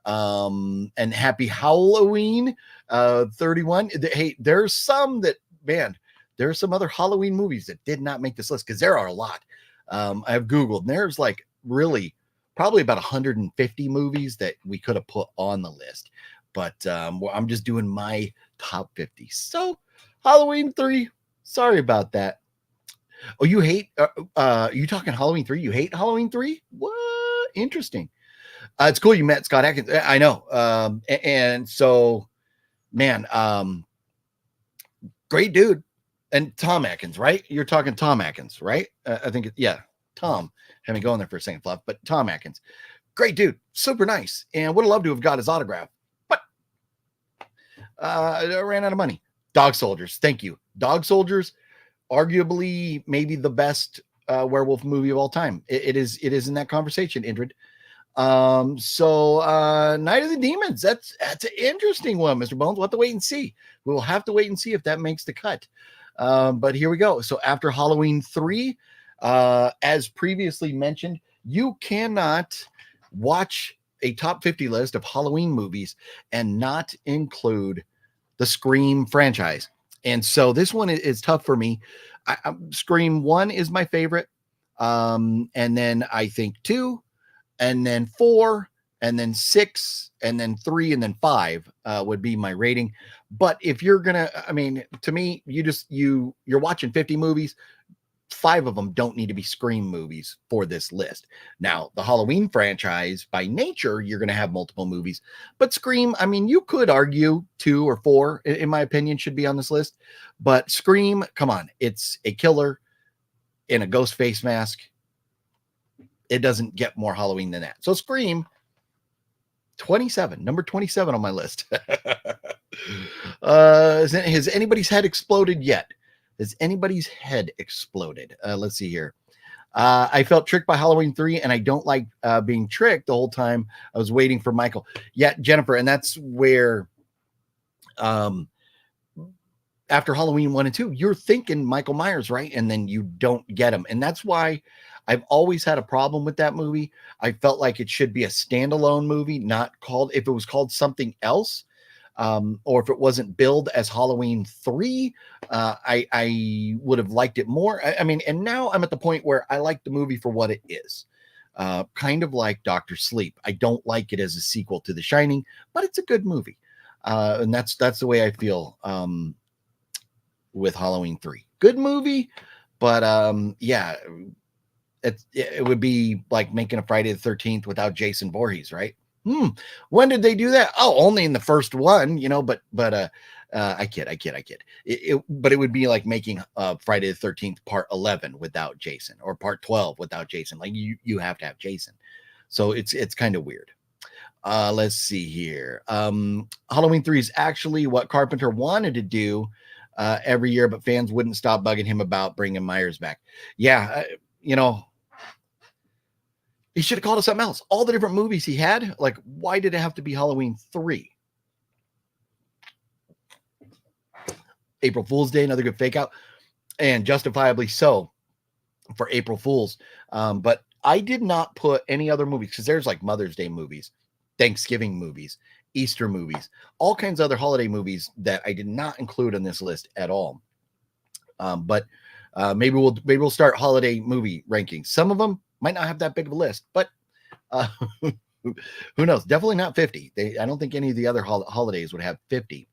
Speaker 1: And Happy Halloween, 31. Hey, there's some that, man, there are some other Halloween movies that did not make this list because there are a lot. I have Googled, and there's like really probably about 150 movies that we could have put on the list. But I'm just doing my top 50. So Halloween 3, sorry about that. Oh, you hate, you talking Halloween 3? You hate Halloween 3? What? Interesting. It's cool you met Scott Atkins. I know. And so, man, great dude. And Tom Atkins, right? You're talking Tom Atkins, right? I think, yeah, Tom. Had me going there for a second, Fluff, but Tom Atkins. great dude, super nice, and would have loved to have got his autograph, but I ran out of money. Dog Soldiers, thank you. Dog Soldiers, arguably maybe the best werewolf movie of all time. It is in that conversation, Indrid. Night of the Demons, that's an interesting one, Mr. Bones. We'll have to wait and see. We will have to wait and see if that makes the cut. But here we go. So after Halloween 3, as previously mentioned, you cannot watch a top 50 list of Halloween movies and not include the Scream franchise. And so this one is tough for me. Scream 1 is my favorite. And then I think 2, and then 4, and then 6, and then 3, and then 5 would be my rating. But if you're gonna, I mean, to me, you're watching 50 movies. 5 of them don't need to be Scream movies for this list. Now, the Halloween franchise, by nature, you're going to have multiple movies. But Scream, I mean, you could argue 2 or 4, in my opinion, should be on this list. But Scream, come on, it's a killer in a ghost face mask. It doesn't get more Halloween than that. So Scream, 27, number 27 on my list. Has anybody's head exploded yet? Has anybody's head exploded? Let's see here. I felt tricked by Halloween 3, and I don't like being tricked the whole time. I was waiting for Michael. Yeah, Jennifer, and that's where after Halloween 1 and 2, you're thinking Michael Myers, right? And then you don't get him. And that's why I've always had a problem with that movie. I felt like it should be a standalone movie, not called, if it was called something else, or if it wasn't billed as Halloween 3, I would have liked it more. I mean, and now I'm at the point where I like the movie for what it is. Kind of like Dr. Sleep. I don't like it as a sequel to The Shining, but it's a good movie. And that's the way I feel with Halloween 3. Good movie, but yeah, it would be like making a Friday the 13th without Jason Voorhees, right? When did they do that? Oh, only in the first one, you know, but I kid. But it would be like making Friday the 13th part 11 without Jason, or part 12 without Jason. Like you have to have Jason. So it's kind of weird. Let's see here. Halloween 3 is actually what Carpenter wanted to do every year, but fans wouldn't stop bugging him about bringing Myers back. Yeah, you know, he should have called it something else. All the different movies he had, like, why did it have to be Halloween 3? April Fool's Day, another good fake out, and justifiably so for April Fools. But I did not put any other movies, because there's like Mother's Day movies, Thanksgiving movies, Easter movies, all kinds of other holiday movies that I did not include on this list at all. But maybe we'll start holiday movie rankings. Some of them might not have that big of a list, but who knows? Definitely not 50. I don't think any of the other holidays would have 50.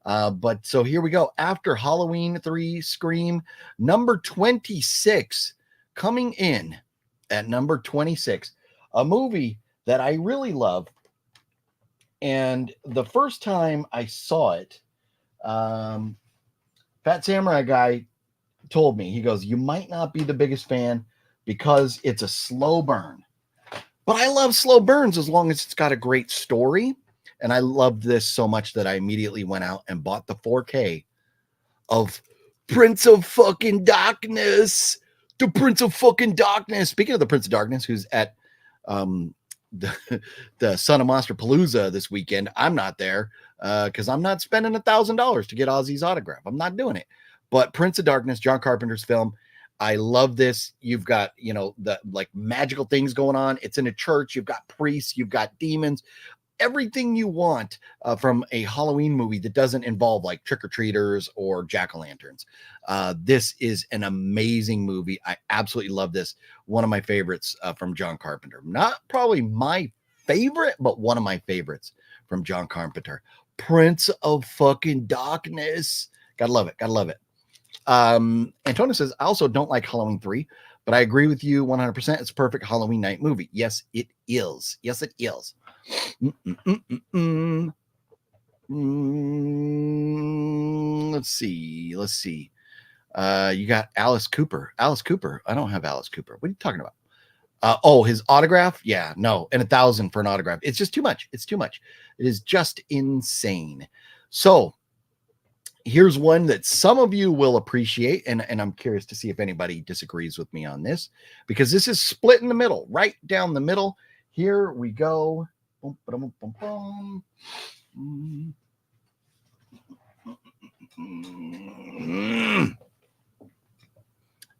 Speaker 1: But so here we go. After Halloween 3, Scream, number 26, coming in at number 26, a movie that I really love. And the first time I saw it, Fat Samurai guy told me, he goes, you might not be the biggest fan because it's a slow burn. But I love slow burns as long as it's got a great story. And I loved this so much that I immediately went out and bought the 4K of Prince of fucking Darkness. The Prince of fucking Darkness. Speaking of the Prince of Darkness, who's at the Son of Monster Palooza this weekend, I'm not there because I'm not spending $1,000 to get Ozzy's autograph. I'm not doing it. But Prince of Darkness, John Carpenter's film. I love this. You've got, you know, the like magical things going on. It's in a church. You've got priests. You've got demons. Everything you want from a Halloween movie that doesn't involve like trick-or-treaters or jack-o'-lanterns. This is an amazing movie. I absolutely love this. One of my favorites from John Carpenter. Not probably my favorite, but one of my favorites from John Carpenter. Prince of fucking Darkness. Gotta love it. Gotta love it. Antonis says, I also don't like Halloween 3, but I agree with you 100%. It's a perfect Halloween night movie. Yes, it is. Yes, it is. Let's see. You got Alice Cooper. I don't have Alice Cooper. What are you talking about? Oh, his autograph? Yeah, no, and 1,000 for an autograph. It's just too much. It's too much. It is just insane. So here's one that some of you will appreciate, and I'm curious to see if anybody disagrees with me on this, because this is split in the middle, right down the middle. Here we go.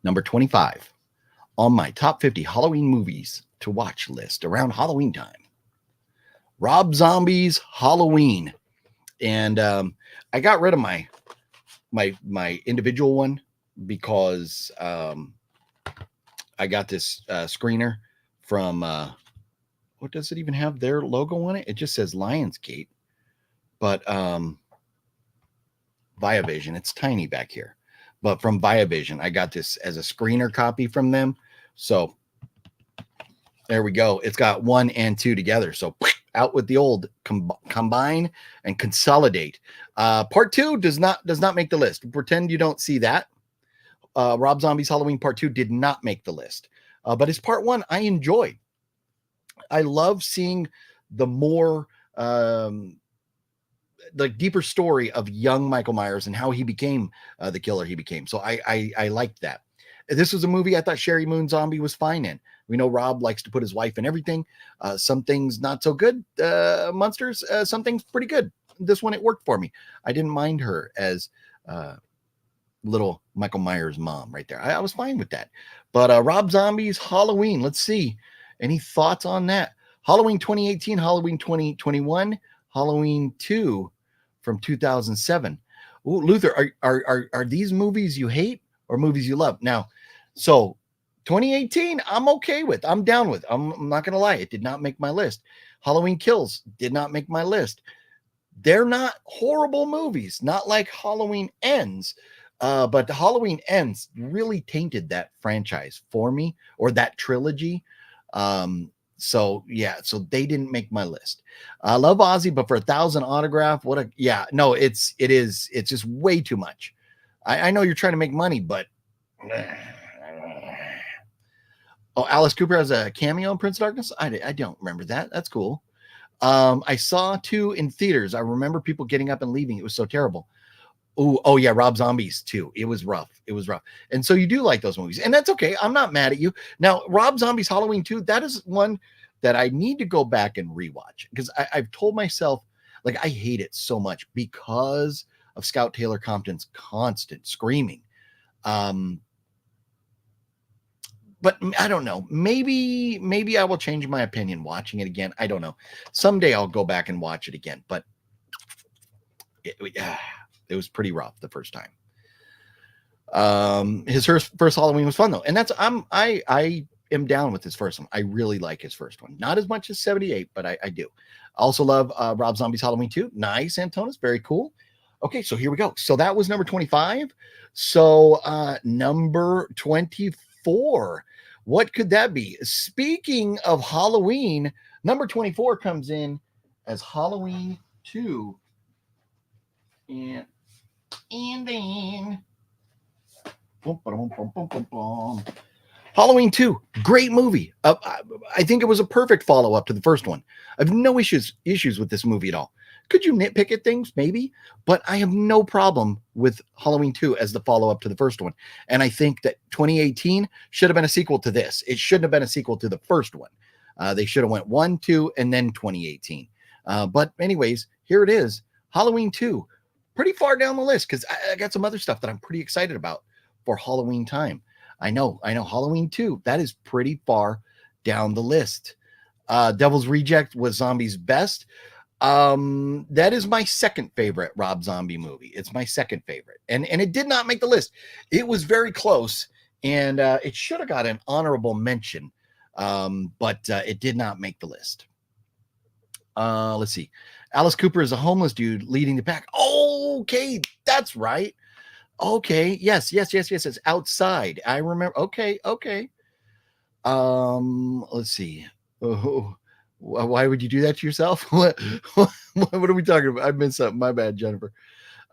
Speaker 1: Number 25 on my top 50 Halloween movies to watch list around Halloween time. Rob Zombie's Halloween. And I got rid of my individual one because I got this screener from what does it even have their logo on it? It just says Lionsgate, but Viavision. It's tiny back here, but from Viavision, I got this as a screener copy from them. So there we go. It's got 1 and 2 together. So out with the old, combine and consolidate. Part 2 does not make the list. Pretend you don't see that. Rob Zombie's Halloween Part 2 did not make the list, but his Part 1 I enjoyed. I love seeing the more like deeper story of young Michael Myers and how he became the killer he became. So I liked that. This was a movie I thought Sherry Moon Zombie was fine in. We know Rob likes to put his wife in everything. Some things not so good, monsters. Some things pretty good. This one, it worked for me. I didn't mind her as little Michael Myers' mom right there. I was fine with that. But Rob Zombie's Halloween, let's see. Any thoughts on that? Halloween 2018, Halloween 2021, Halloween 2 from 2007. Ooh, Luther, are these movies you hate or movies you love? Now, so 2018, I'm okay with. I'm down with. I'm not going to lie. It did not make my list. Halloween Kills did not make my list. They're not horrible movies, not like Halloween Ends. But the Halloween Ends really tainted that franchise for me, or that trilogy. So yeah, so they didn't make my list. I love Ozzy, but for 1,000 autograph, no, it's just way too much. I know you're trying to make money, but oh, Alice Cooper has a cameo in Prince of Darkness. I don't remember that. That's cool. I saw 2 in theaters. I remember people getting up and leaving. It was so terrible. Oh yeah, Rob Zombie's too. It was rough. And so you do like those movies, and that's okay. I'm not mad at you. Now, Rob Zombie's Halloween 2, that is one that I need to go back and rewatch, because I've told myself, like, I hate it so much because of Scout Taylor Compton's constant screaming. But I don't know. Maybe I will change my opinion watching it again. I don't know. Someday I'll go back and watch it again, but it was pretty rough the first time. His first Halloween was fun though, and that's I am down with his first one. I really like his first one, not as much as 78, but I do. I also love Rob Zombie's Halloween 2. Nice, Antonis, very cool. Okay, so here we go. So that was number 25. So number 24. What could that be? Speaking of Halloween, number 24 comes in as Halloween 2. And then Halloween 2, great movie. I think it was a perfect follow-up to the first one. I have no issues with this movie at all. Could you nitpick at things? Maybe, but I have no problem with Halloween 2 as the follow-up to the first one. And I think that 2018 should have been a sequel to this. It shouldn't have been a sequel to the first one. They should have went 1, 2, and then 2018. But anyways, here it is, Halloween 2. Pretty far down the list, because I got some other stuff that I'm pretty excited about for Halloween time. I know Halloween 2, that is pretty far down the list. Devil's Reject was Zombie's best. That is my second favorite Rob Zombie movie. It's my second favorite, and it did not make the list. It was very close, and it should have got an honorable mention, but it did not make the list. Let's see. Alice Cooper is a homeless dude leading the pack. Okay, that's right. Okay, yes. It's outside. I remember. Okay. Let's see. Oh, why would you do that to yourself? What are we talking about? I missed something. My bad, Jennifer.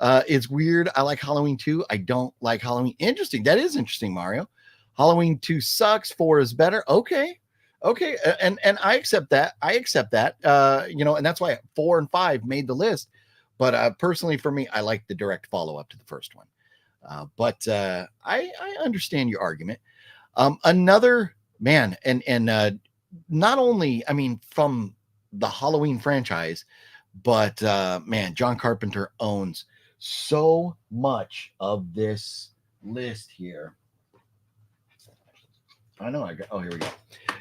Speaker 1: It's weird. I like Halloween 2. I don't like Halloween. Interesting. That is interesting, Mario. Halloween 2 sucks. 4 is better. Okay. Okay, and I accept that. I accept that. You know, and that's why 4 and 5 made the list. But personally, for me, I like the direct follow up to the first one. But I understand your argument. Another man, and not only, I mean, from the Halloween franchise, but man, John Carpenter owns so much of this list here. I know. Oh, here we go.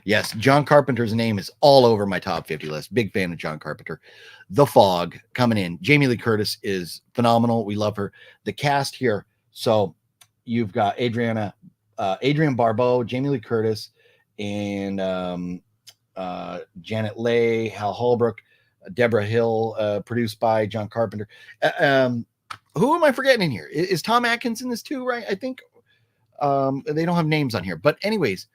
Speaker 1: Yes, John Carpenter's name is all over my top 50 list. Big fan of John Carpenter. The Fog coming in. Jamie Lee Curtis is phenomenal. We love her. The cast here. So you've got Adrian Barbeau, Jamie Lee Curtis, and Janet Leigh, Hal Holbrook, Deborah Hill, produced by John Carpenter. Who am I forgetting in here? Is Tom Atkins in this too, right? I think they don't have names on here. But anyways,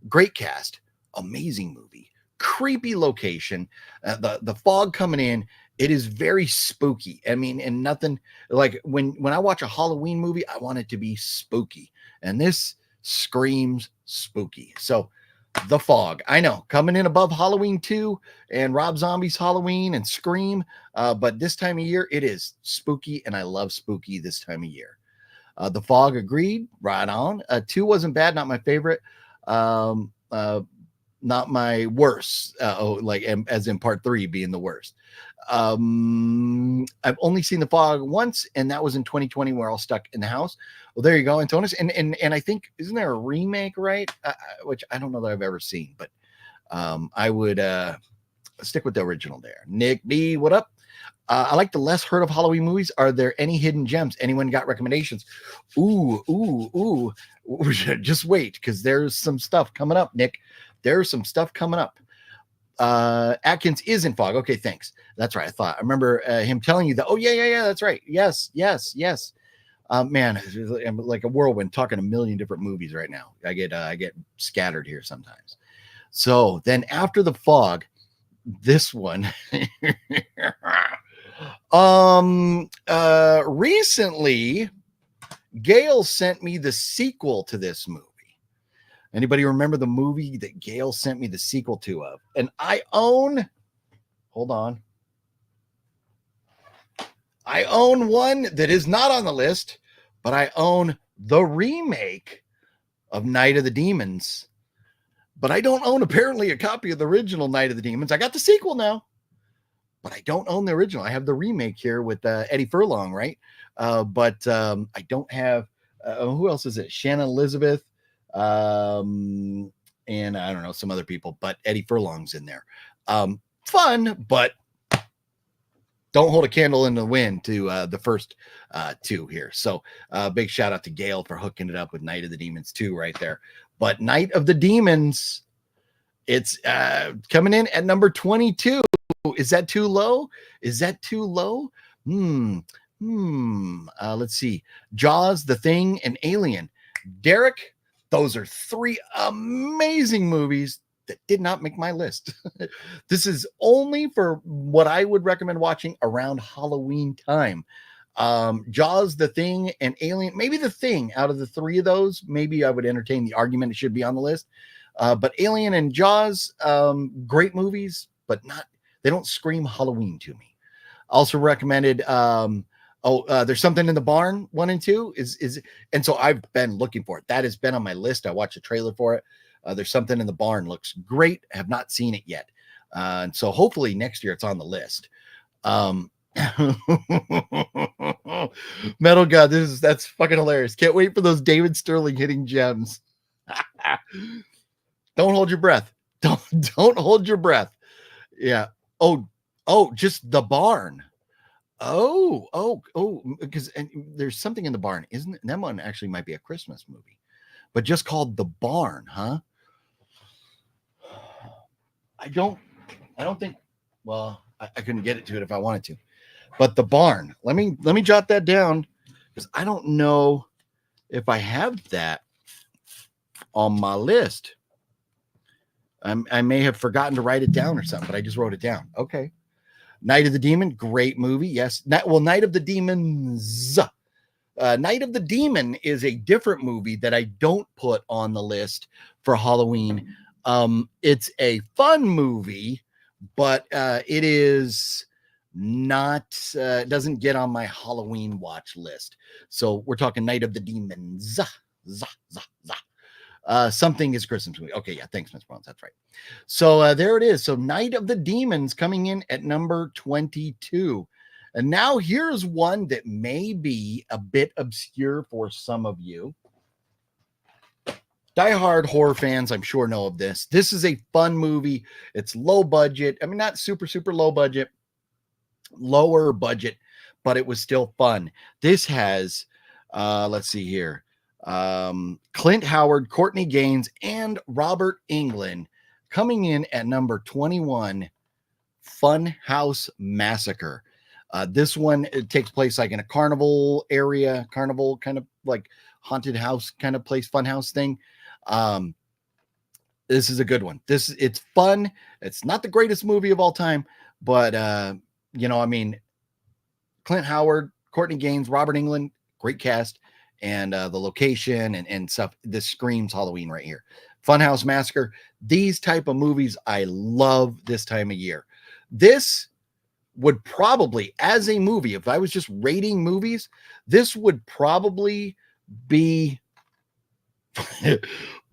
Speaker 1: great cast. Amazing movie, creepy location, the fog coming in. It is very spooky. I mean, and nothing like when I watch a Halloween movie, I want it to be spooky, and this screams spooky. So the Fog, I know, coming in above Halloween 2 and Rob Zombie's Halloween and Scream, but this time of year it is spooky, and I love spooky this time of year. The Fog, agreed, right on. 2 wasn't bad, not my favorite. Not my worst, like as in part 3 being the worst. I've only seen The Fog once, and that was in 2020. We're all stuck in the house. Well, there you go, Antonis. And I think, isn't there a remake, right? Which I don't know that I've ever seen, but I would stick with the original there. Nick B, what up? I like the less heard of Halloween movies. Are there any hidden gems? Anyone got recommendations? Ooh. Just wait, because there's some stuff coming up, Nick. There's some stuff coming up. Atkins is in Fog. Okay, thanks. That's right. I remember him telling you that. Oh, yeah. That's right. Yes. Man, I'm like a whirlwind talking a million different movies right now. I get scattered here sometimes. So then after The Fog, this one. Recently, Gale sent me the sequel to this movie. Anybody remember the movie that Gale sent me the sequel to of? And I own one that is not on the list, but I own the remake of Night of the Demons. But I don't own apparently a copy of the original Night of the Demons. I got the sequel now, but I don't own the original. I have the remake here with Eddie Furlong, right? But I don't have, who else is it? Shannon Elizabeth, and I don't know, some other people, but Eddie Furlong's in there. Fun, but don't hold a candle in the wind to the first 2 here. So big shout out to Gale for hooking it up with Night of the Demons 2 right there. But Night of the Demons, it's coming in at number 22. Is that too low? Let's see. Jaws, The Thing, and Alien. Derek, those are 3 amazing movies that did not make my list. This is only for what I would recommend watching around Halloween time. Jaws, The Thing, and Alien. Maybe The Thing, out of the 3 of those, maybe I would entertain the argument it should be on the list. But Alien and Jaws, great movies, but they don't scream Halloween to me. Also recommended There's Something in the Barn 1 and 2 and so I've been looking for it. That has been on my list. I watched a trailer for it. There's Something in the Barn looks great. I have not seen it yet. And so hopefully next year it's on the list. Metal God, that's fucking hilarious. Can't wait for those David Sterling hitting gems. Don't hold your breath. Don't hold your breath. Yeah. Oh, just The Barn. Oh, because There's Something in the Barn, isn't it? That one actually might be a Christmas movie, but just called The Barn, huh? I don't think, well, I couldn't get it to it if I wanted to, but The Barn, let me jot that down, because I don't know if I have that on my list. I may have forgotten to write it down or something, but I just wrote it down. Okay. Night of the Demon, great movie. Yes. Night of the Demons. Night of the Demon is a different movie that I don't put on the list for Halloween. It's a fun movie, but it is not, doesn't get on my Halloween watch list. So we're talking Night of the Demons. Zah, zah, zah. Something is Christmas movie. Okay, yeah, thanks, Miss Bones. That's right. So there it is. So Night of the Demons coming in at number 22. And now here's one that may be a bit obscure for some of you. Diehard horror fans, I'm sure, know of this. This is a fun movie. It's low budget. I mean, not super, super low budget, lower budget, but it was still fun. This has, let's see here, Clint Howard, Courtney Gaines, and Robert Englund coming in at number 21, Fun House Massacre. This one, it takes place like in a carnival area, carnival kind of like haunted house kind of place, fun house thing. This is a good one. It's fun. It's not the greatest movie of all time, but you know, I mean, Clint Howard, Courtney Gaines, Robert Englund, great cast, and the location and stuff. This screams Halloween right here. Funhouse Massacre. These type of movies I love this time of year. This would probably, as a movie, if I was just rating movies, this would probably be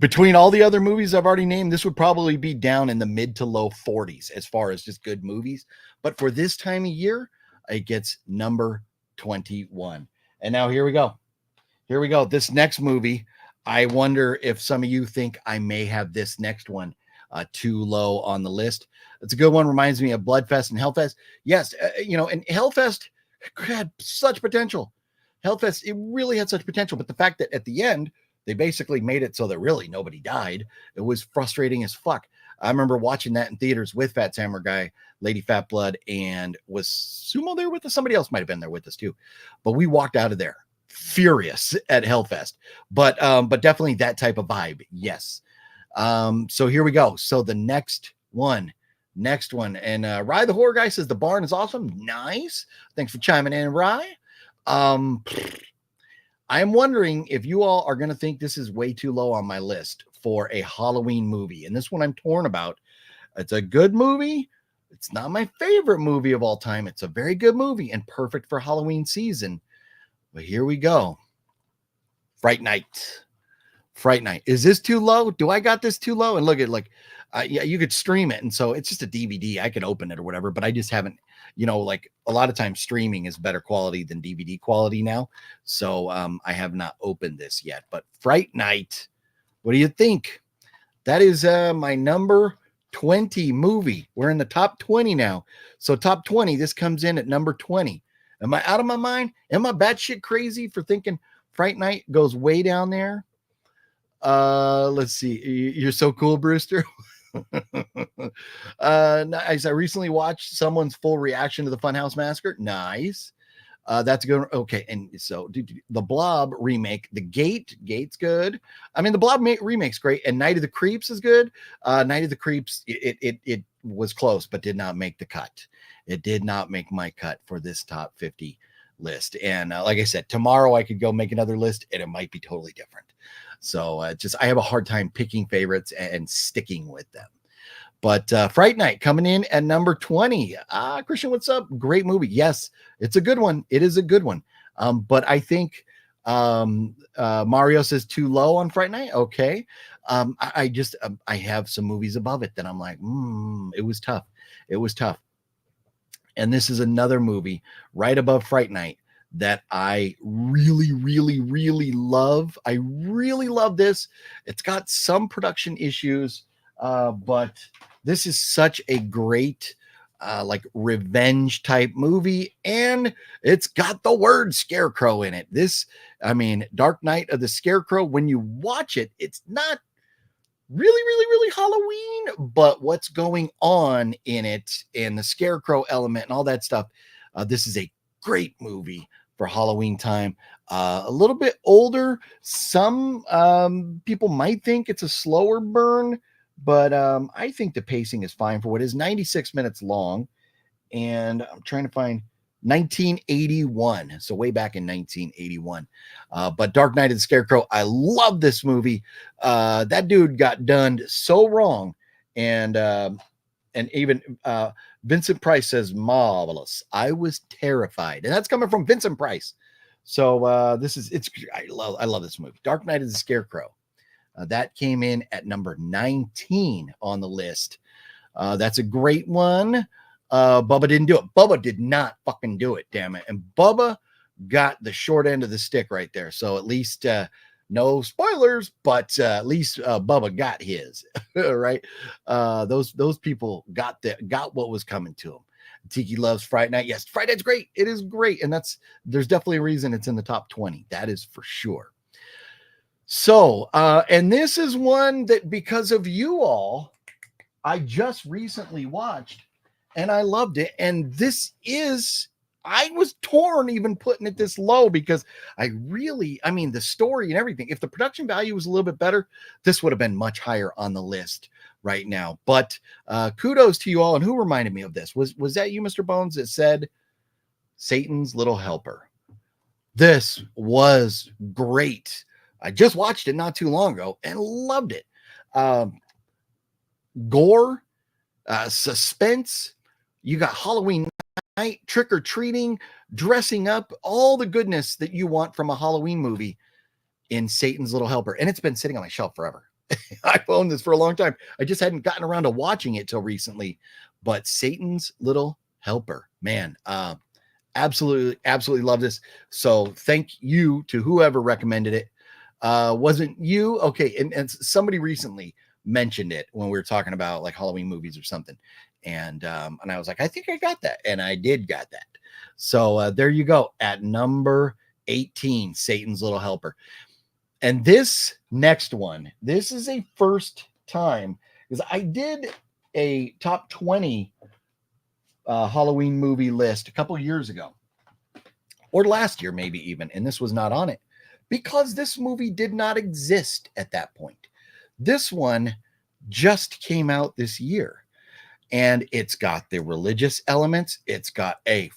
Speaker 1: between all the other movies I've already named, this would probably be down in the mid to low 40s as far as just good movies. But for this time of year, it gets number 21. And now here we go. Here we go. This next movie, I wonder if some of you think I may have this next one too low on the list. It's a good one. Reminds me of Bloodfest and Hellfest. Yes, you know, and Hellfest had such potential. Hellfest, it really had such potential. But the fact that at the end, they basically made it so that really nobody died. It was frustrating as fuck. I remember watching that in theaters with Fat Samurai Guy, Lady Fat Blood, and was Sumo there with us? Somebody else might have been there with us too. But we walked out of there furious at Hellfest. But definitely that type of vibe. Yes. So here we go. So the next one. And Rye the Horror Guy says the barn is awesome. Nice. Thanks for chiming in, Rye. I'm wondering if you all are going to think this is way too low on my list for a Halloween movie. And this one I'm torn about. It's a good movie. It's not my favorite movie of all time. It's a very good movie and perfect for Halloween season. But here we go. Fright Night. Fright Night. Is this too low? Do I got this too low? And look at like, yeah, you could stream it. And so it's just a DVD. I could open it or whatever, but I just haven't, you know, like a lot of times streaming is better quality than DVD quality now. So I have not opened this yet, but Fright Night. What do you think? That is my number 20 movie. We're in the top 20 now. So top 20, this comes in at number 20. Am I out of my mind? Am I batshit crazy for thinking Fright Night goes way down there? Let's see. You're so cool, Brewster. Nice. I recently watched someone's full reaction to the Funhouse Massacre. Nice. That's good. Okay. And so the Blob remake, Gate's good. I mean, the Blob remake's great. And Night of the Creeps is good. Night of the Creeps, it was close, but did not make the cut. It did not make my cut for this top 50 list. And like I said, tomorrow I could go make another list and it might be totally different. So I have a hard time picking favorites and sticking with them. But Fright Night coming in at number 20. Christian, what's up? Great movie. Yes, it's a good one. It is a good one. But I think Mario says too low on Fright Night. Okay. I have some movies above it that I'm like, it was tough. It was tough. And this is another movie right above Fright Night that I really, really, really love. I really love this. It's got some production issues, but this is such a great like revenge type movie, and it's got the word scarecrow in it. Dark Night of the Scarecrow, when you watch it, it's not really, really, really Halloween, but what's going on in it and the scarecrow element and all that stuff, this is a great movie for Halloween time. A little bit older. Some people might think it's a slower burn, but I think the pacing is fine for what is 96 minutes long. And I'm trying to find 1981. So way back in 1981. But Dark Knight of the Scarecrow, I love this movie. That dude got done so wrong. And even Vincent Price says marvelous. I was terrified. And that's coming from Vincent Price. So I love this movie. Dark Knight of the Scarecrow. That came in at number 19 on the list. That's a great one. Bubba didn't do it. Bubba did not fucking do it, damn it. And Bubba got the short end of the stick right there. So at least no spoilers, but at least Bubba got his. Right? Those people got what was coming to them. Tiki loves Friday Night. Yes, Friday Night's great. It is great. And there's definitely a reason it's in the top 20. That is for sure. So, and this is one that because of you all, I just recently watched and I loved it. And I was torn even putting it this low because the story and everything, if the production value was a little bit better, this would have been much higher on the list right now. But kudos to you all. And who reminded me of this? Was that you, Mr. Bones, that said Satan's Little Helper? This was great. I just watched it not too long ago and loved it. Gore, suspense. You got Halloween night, trick-or-treating, dressing up, all the goodness that you want from a Halloween movie in Satan's Little Helper. And it's been sitting on my shelf forever. I've owned this for a long time. I just hadn't gotten around to watching it till recently. But Satan's Little Helper, man, absolutely love this. So thank you to whoever recommended it. Wasn't you? Okay. And somebody recently mentioned it when we were talking about like Halloween movies or something. And I was like, I think I got that. And I did got that. So there you go. At number 18, Satan's Little Helper. And this next one, this is a first time because I did a top 20 Halloween movie list a couple years ago or last year, maybe even. And this was not on it because this movie did not exist at that point. This one just came out this year and it's got the religious elements. It's got a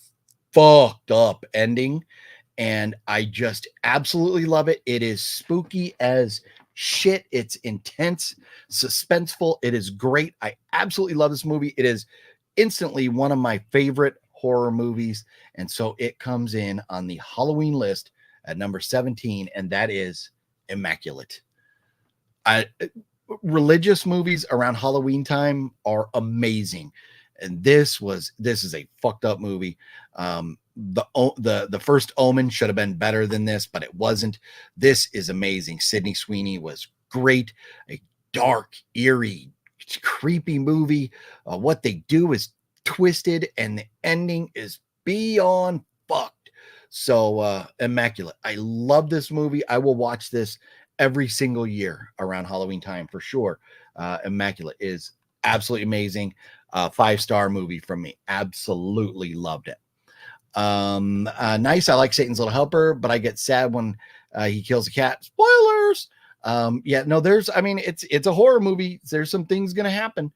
Speaker 1: fucked up ending and I just absolutely love it. It is spooky as shit. It's intense, suspenseful. It is great. I absolutely love this movie. It is instantly one of my favorite horror movies. And so it comes in on the Halloween list at number 17, and that is Immaculate. Religious movies around Halloween time are amazing. And this is a fucked up movie. The first Omen should have been better than this, but it wasn't. This is amazing. Sydney Sweeney was great. A dark, eerie, creepy movie. What they do is twisted and the ending is beyond fucked. So Immaculate. I love this movie. I will watch this every single year around Halloween time for sure. Immaculate is absolutely amazing. 5-star movie from me. Absolutely loved it. Nice. I like Satan's Little Helper, but I get sad when he kills a cat. Spoilers. It's a horror movie. There's some things gonna happen.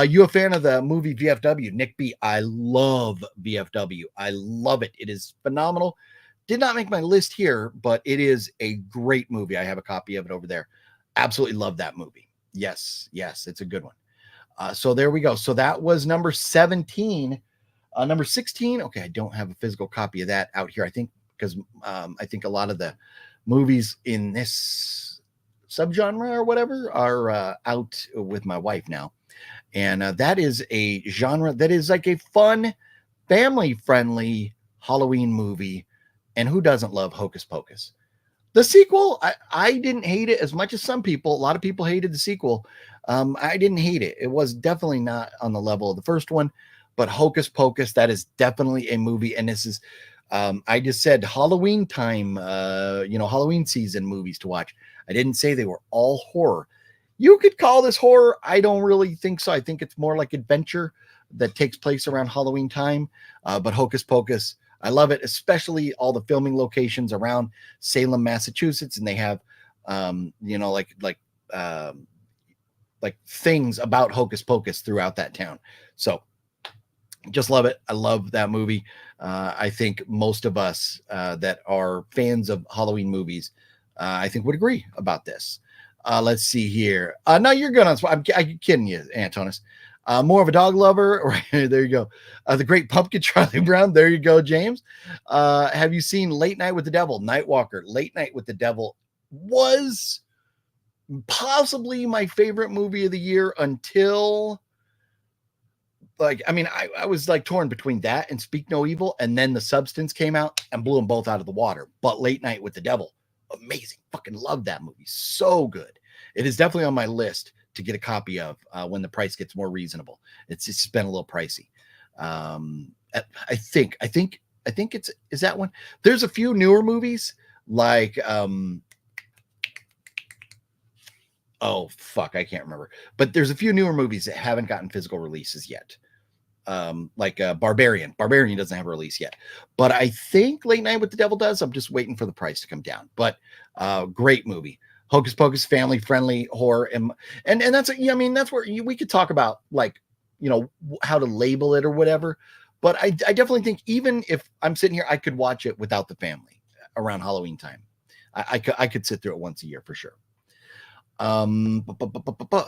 Speaker 1: You a fan of the movie VFW? Nick B. I love VFW. I love it. It is phenomenal. Did not make my list here, but it is a great movie. I have a copy of it over there. Absolutely love that movie. Yes, it's a good one. So there we go. So that was number 17. Number 16. Okay, I don't have a physical copy of that out here. I think because I think a lot of the movies in this subgenre or whatever are out with my wife now. And that is a genre that is like a fun, family-friendly Halloween movie. And who doesn't love Hocus Pocus? The sequel, I didn't hate it as much as some people. A lot of people hated the sequel. I didn't hate it. It was definitely not on the level of the first one. But Hocus Pocus, that is definitely a movie. And this is, I just said Halloween time, Halloween season movies to watch. I didn't say they were all horror. You could call this horror. I don't really think so. I think it's more like adventure that takes place around Halloween time. But Hocus Pocus, I love it, especially all the filming locations around Salem, Massachusetts. And they have, like things about Hocus Pocus throughout that town. So Just love it. I love that movie. I think most of us that are fans of Halloween movies, I think would agree about this. Let's see here. No, you're good on spot. I'm kidding you, Antonis. More of a dog lover. Right, there you go. The Great Pumpkin, Charlie Brown. There you go, James. Have you seen Late Night with the Devil? Nightwalker. Late Night with the Devil was possibly my favorite movie of the year until, like, I mean, I was like torn between that and Speak No Evil, and then The Substance came out and blew them both out of the water. But Late Night with the Devil, amazing. Fucking love that movie. So good. It is definitely on my list to get a copy of when the price gets more reasonable. It's just been a little pricey. I think it's, is that one? There's a few newer movies like, oh fuck, I can't remember. But there's a few newer movies that haven't gotten physical releases yet. Like Barbarian. Barbarian doesn't have a release yet, but I think Late Night with the Devil does. I'm just waiting for the price to come down. But great movie. Hocus Pocus, family friendly horror, and that's, I mean, that's where we could talk about, like, you know, how to label it or whatever. But I definitely think even if I'm sitting here, I could watch it without the family around Halloween time. I could sit through it once a year for sure.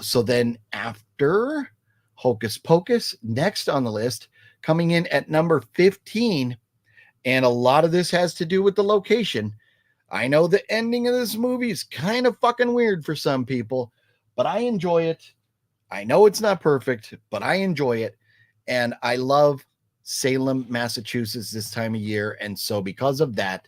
Speaker 1: So then after Hocus Pocus, next on the list, coming in at number 15, and a lot of this has to do with the location. I know the ending of this movie is kind of fucking weird for some people, but I enjoy it. I know it's not perfect, but I enjoy it. And I love Salem, Massachusetts this time of year. And so because of that,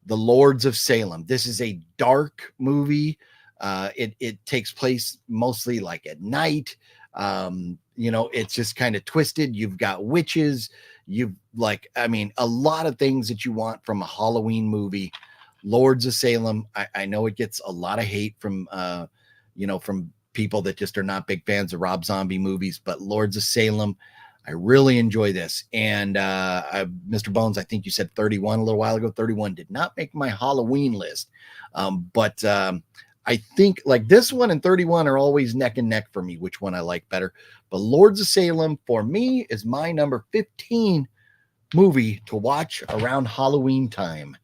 Speaker 1: The Lords of Salem. This is a dark movie. It takes place mostly like at night. You know, it's just kind of twisted. You've got witches. You've, like, I mean, a lot of things that you want from a Halloween movie. Lords of Salem. I know it gets a lot of hate from, you know, from people that just are not big fans of Rob Zombie movies, but Lords of Salem, I really enjoy this. And Mr. Bones, I think you said 31 a little while ago. 31 did not make my Halloween list. But I think like this one and 31 are always neck and neck for me, which one I like better. But Lords of Salem for me is my number 15 movie to watch around Halloween time.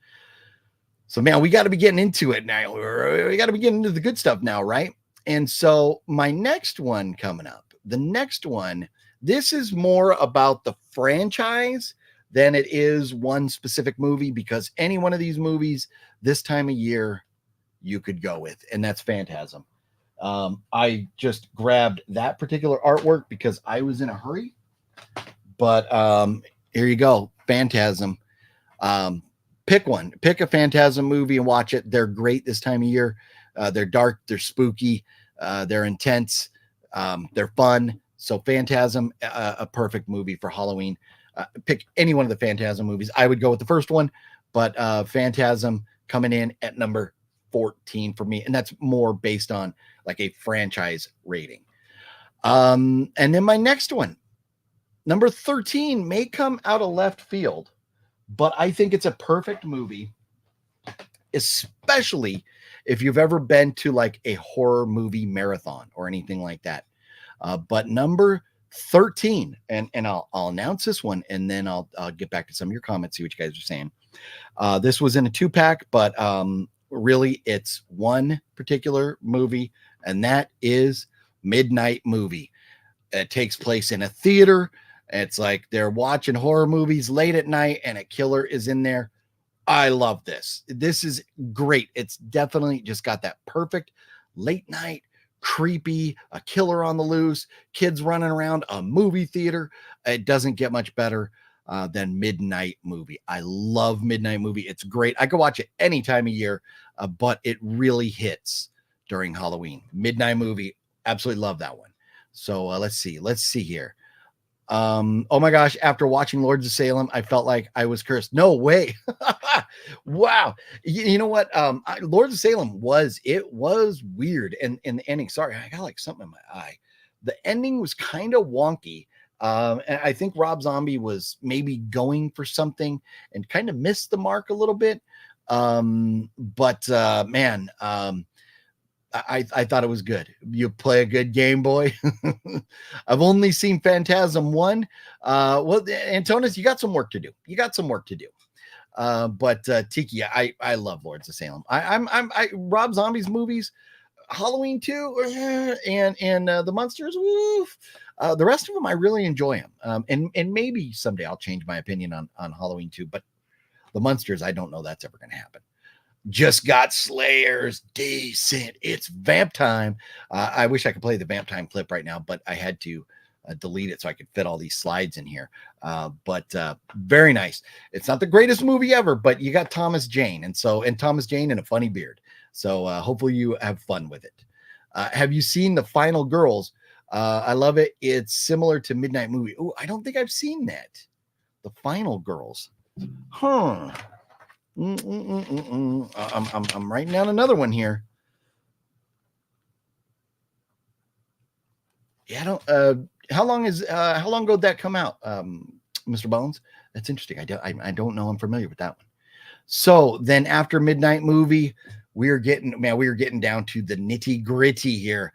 Speaker 1: So, man, we got to be getting into it now. We got to be getting into the good stuff now, right? And so my next one coming up, the next one, this is more about the franchise than it is one specific movie, because any one of these movies this time of year you could go with, and that's Phantasm. I just grabbed that particular artwork because I was in a hurry, but here you go, Phantasm. Pick one, pick a Phantasm movie and watch it. They're great this time of year. They're dark, they're spooky, they're intense, they're fun. So Phantasm, a perfect movie for Halloween. Pick any one of the Phantasm movies. I would go with the first one, but Phantasm coming in at number 14 for me, and that's more based on like a franchise rating. And then my next one, number 13, may come out of left field, but I think it's a perfect movie, especially if you've ever been to like a horror movie marathon or anything like that. But number 13, and I'll announce this one, and then I'll get back to some of your comments, see what you guys are saying. This was in a 2-pack, but really it's one particular movie, and that is Midnight Movie. It takes place in a theater. It's like they're watching horror movies late at night and a killer is in there. I love this. This is great. It's definitely just got that perfect late night, creepy, a killer on the loose, kids running around a movie theater. It doesn't get much better than Midnight Movie. I love Midnight Movie. It's great. I could watch it any time of year, but it really hits during Halloween. Midnight Movie. Absolutely love that one. So let's see here. Oh my gosh, after watching Lords of Salem, I felt like I was cursed. No way. Wow. You know what? Lords of Salem was weird. And the ending, sorry, I got like something in my eye. The ending was kind of wonky. And I think Rob Zombie was maybe going for something and kind of missed the mark a little bit. Man, I thought it was good. You play a good game, boy. I've only seen Phantasm 1. Well, Antonis, you got some work to do. But Tiki, I love Lords of Salem. I Rob Zombie's movies, Halloween 2, and the Munsters. Woof. The rest of them, I really enjoy them. And maybe someday I'll change my opinion on Halloween 2, but the Munsters, I don't know that's ever going to happen. Just got Slayers, decent. It's vamp time. I wish I could play the vamp time clip right now, but I had to delete it so I could fit all these slides in here. But very nice. It's not the greatest movie ever, but you got Thomas Jane, and Thomas Jane and a funny beard. So hopefully you have fun with it. Have you seen The Final Girls? I love it. It's similar to Midnight Movie. Oh, I don't think I've seen that. The Final Girls. Huh. I'm writing down another one here. Yeah, I don't. How long ago did that come out, Mr. Bones? That's interesting. I don't know. I'm familiar with that one. So then after Midnight Movie, we are getting down to the nitty gritty here.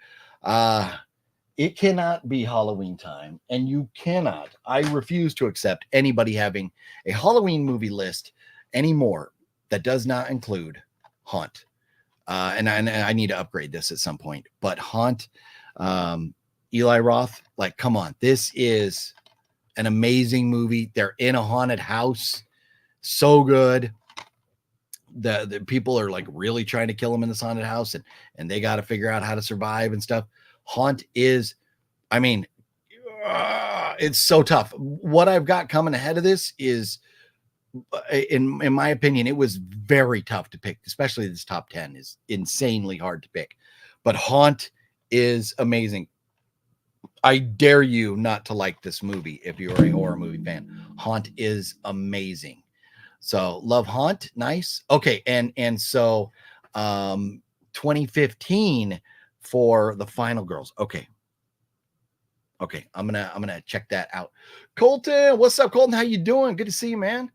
Speaker 1: It cannot be Halloween time, and you cannot. I refuse to accept anybody having a Halloween movie list anymore that does not include Haunt. And I need to upgrade this at some point. But Haunt, Eli Roth, like, come on. This is an amazing movie. They're in a haunted house. So good. The people are like really trying to kill them in this haunted house, and they got to figure out how to survive and stuff. Haunt is, I mean, it's so tough. What I've got coming ahead of this is, in my opinion, it was very tough to pick, especially this top 10 is insanely hard to pick. But Haunt is amazing. I dare you not to like this movie if you're a horror movie fan. Haunt is amazing. So love Haunt. Nice. Okay. And so 2015 for The Final Girls. Okay. I'm gonna check that out. Colton, what's up, Colton? How you doing? Good to see you, man.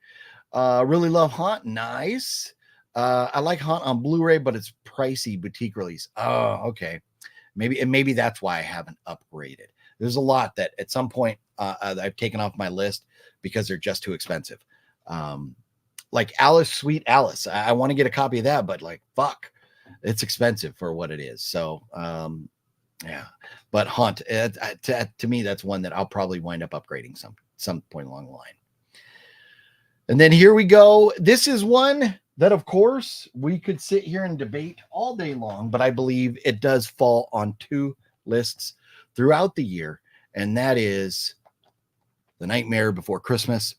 Speaker 1: Really love Haunt. Nice. I like Haunt on Blu-ray, but it's pricey boutique release. Oh, okay. Maybe that's why I haven't upgraded. There's a lot that at some point I've taken off my list because they're just too expensive. Like Alice, Sweet Alice. I want to get a copy of that, but like, fuck, it's expensive for what it is. So, yeah, but Haunt, to me, that's one that I'll probably wind up upgrading some point along the line. And then here we go. This is one that, of course, we could sit here and debate all day long, but I believe it does fall on two lists throughout the year, and that is The Nightmare Before Christmas.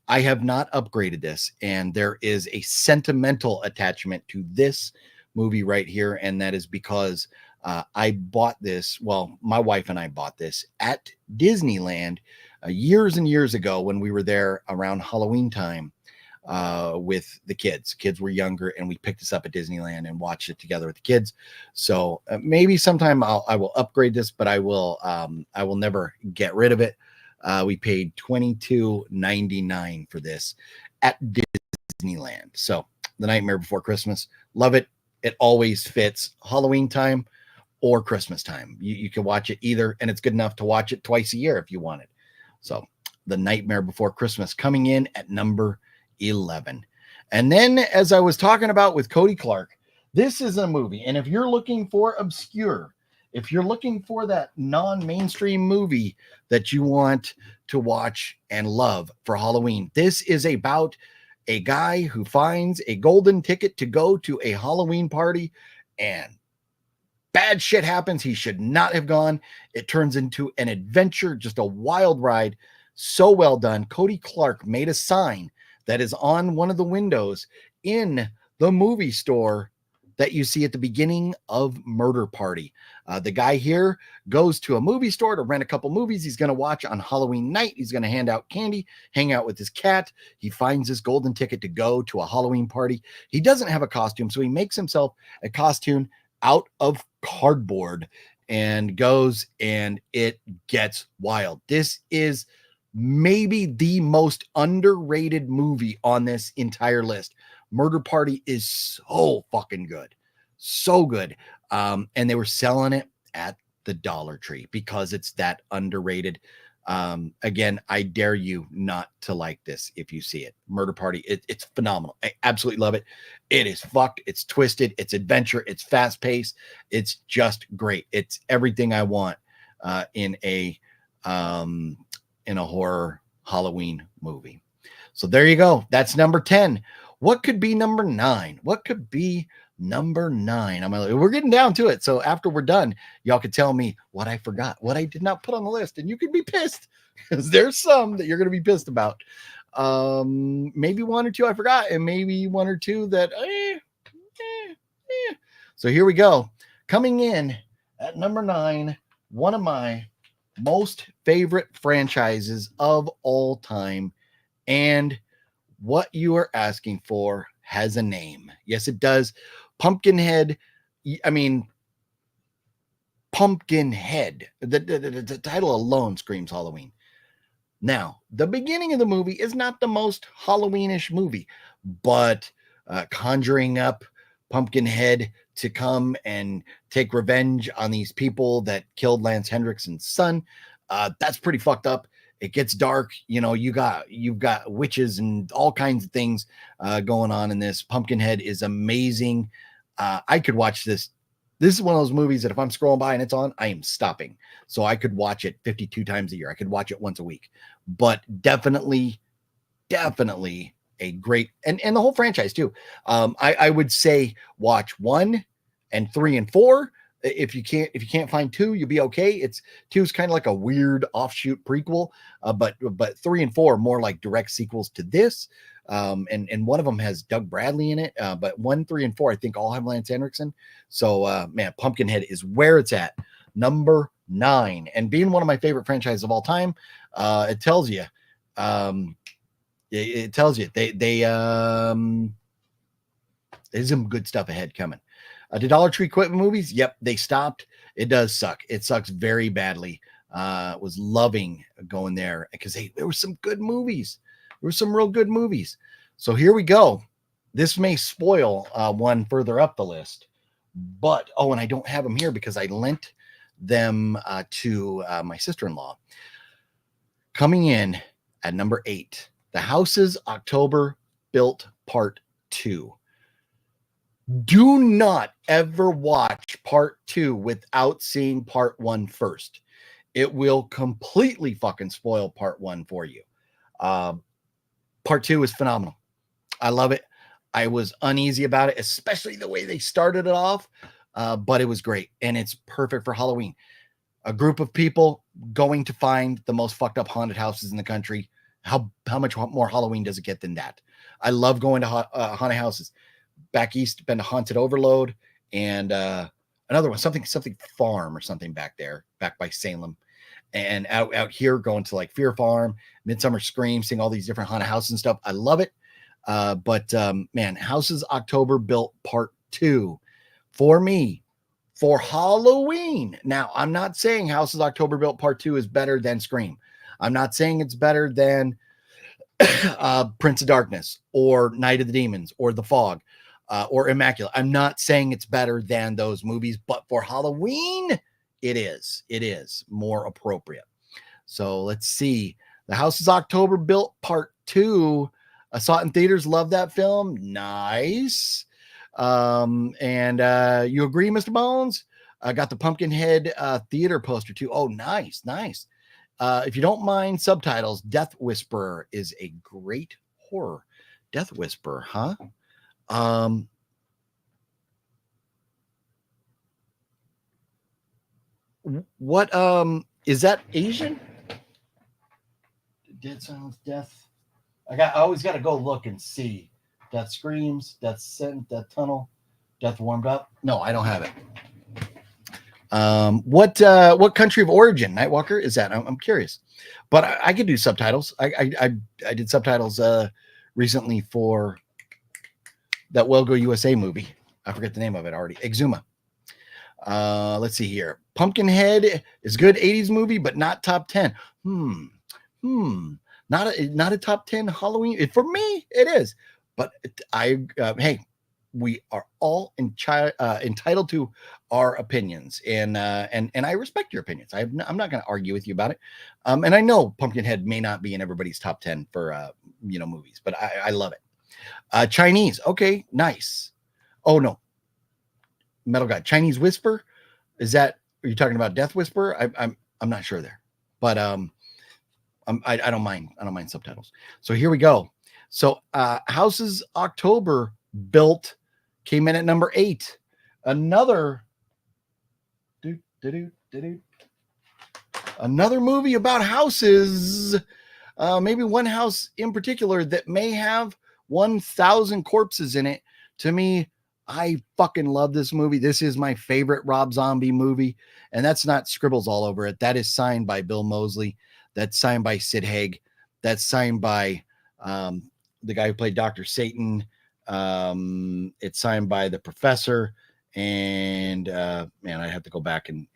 Speaker 1: I have not upgraded this, and there is a sentimental attachment to this movie right here, and that is because I bought this. Well, my wife and I bought this at Disneyland years and years ago when we were there around Halloween time with the kids. Kids were younger, and we picked this up at Disneyland and watched it together with the kids. So maybe sometime I will upgrade this, but I will never get rid of it. We paid $22.99 for this at Disneyland. So The Nightmare Before Christmas, love it. It always fits Halloween time or Christmas time. You can watch it either, and it's good enough to watch it twice a year if you want it. So The Nightmare Before Christmas coming in at number 11. And then, as I was talking about with Cody Clark, this is a movie, and if you're looking for obscure, if you're looking for that non-mainstream movie that you want to watch and love for Halloween, this is about a guy who finds a golden ticket to go to a Halloween party, and bad shit happens. He should not have gone. It turns into an adventure, just a wild ride. So well done. Cody Clark made a sign that is on one of the windows in the movie store that you see at the beginning of Murder Party. The guy here goes to a movie store to rent a couple movies he's going to watch on Halloween night. He's going to hand out candy, hang out with his cat. He finds his golden ticket to go to a Halloween party. He doesn't have a costume, so he makes himself a costume out of cardboard and goes, and it gets wild. This is maybe the most underrated movie on this entire list. Murder Party is so fucking good. So good. And they were selling it at the Dollar Tree because it's that underrated. Again, I dare you not to like this if you see it. Murder Party, it's phenomenal. I absolutely love it. It is fucked. It's twisted. It's adventure. It's fast paced. It's just great. It's everything I want in a horror Halloween movie. So there you go. That's number 10. What could be number 9? What could be number 9? We're getting down to it. So after we're done, y'all can tell me what I forgot, what I did not put on the list, and you could be pissed because there's some that you're going to be pissed about. Maybe 1 or 2 I forgot, and maybe 1 or 2 that. So here we go. Coming in at number 9, one of my most favorite franchises of all time, and what you are asking for has a name. Yes, it does. Pumpkinhead. Pumpkinhead. The title alone screams Halloween. Now, the beginning of the movie is not the most Halloweenish movie, but conjuring up Pumpkinhead to come and take revenge on these people that killed Lance Hendrickson's son, that's pretty fucked up. It gets dark. You've got witches and all kinds of things going on in this. Pumpkinhead is amazing. I could watch this. This is one of those movies that if I'm scrolling by and it's on, I am stopping. So I could watch it 52 times a year. I could watch it once a week. But definitely a great, and the whole franchise too. I would say watch 1 and 3 and 4. If you can't find 2, you'll be okay. 2 is kind of like a weird offshoot prequel, but 3 and 4 are more like direct sequels to this. And one of them has Doug Bradley in it. But 1, 3, and 4, I think all have Lance Henriksen. So man, Pumpkinhead is where it's at. Number 9, and being one of my favorite franchises of all time, it tells you. It tells you there's some good stuff ahead coming. The Dollar Tree quit movies. Yep, they stopped. It does suck. It sucks very badly. Was loving going there because there were some good movies. There were some real good movies. So here we go. This may spoil one further up the list, but and I don't have them here because I lent them to my sister-in-law. Coming in at number 8, The Houses October Built Part 2. Do not ever watch Part 2 without seeing Part 1 first. It will completely fucking spoil Part 1 for you. Part 2 is phenomenal. I love it. I was uneasy about it, especially the way they started it off, but it was great, and it's perfect for Halloween. A group of people going to find the most fucked up haunted houses in the country. How much more Halloween does it get than that? I love going to haunted houses. Back east, been to Haunted Overload, and another one, something farm or something back by Salem, and out here going to like Fear Farm, Midsummer Scream, seeing all these different haunted houses and stuff. I love it. But man, Houses October Built Part 2 for me for Halloween. Now, I'm not saying Houses October Built Part 2 is better than Scream. I'm not saying it's better than Prince of Darkness or Night of the Demons or The Fog. Or Immaculate. I'm not saying it's better than those movies, but for Halloween, it is more appropriate. So let's see. The House is October Built Part 2. I saw it in theaters. Love that film. Nice. And you agree, Mr. Bones? I got the Pumpkinhead theater poster too. Oh, nice. If you don't mind subtitles, Death Whisperer is a great horror. Death Whisperer, huh? What is that Asian? Dead Silence, Death. I always got to go look and see. Death Screams, Death Scent, Death Tunnel, Death Warmed Up. No, I don't have it. What country of origin Nightwalker is that? I'm curious, but I could do subtitles. I did subtitles recently for that Well Go USA movie. I forget the name of it already. Exuma. Let's see here. Pumpkinhead is good 80s movie, but not top 10. Not a top 10 Halloween. For me, it is. But hey, we are all entitled to our opinions, and I respect your opinions. I'm not going to argue with you about it. And I know Pumpkinhead may not be in everybody's top 10 for movies, but I love it. Chinese, okay, nice. Oh no, Metal God, Chinese Whisper. Are you talking about Death Whisper? I'm not sure there, but I don't mind. I don't mind subtitles. So here we go. So Houses October built came in at number 8. Another another movie about houses. Maybe one house in particular that may have 1,000 corpses in it. To me, I fucking love this movie. This is my favorite Rob Zombie movie. And that's not scribbles all over it. That is signed by Bill Moseley. That's signed by Sid Haig. That's signed by the guy who played Dr. Satan. It's signed by the professor. And man, I'd have to go back and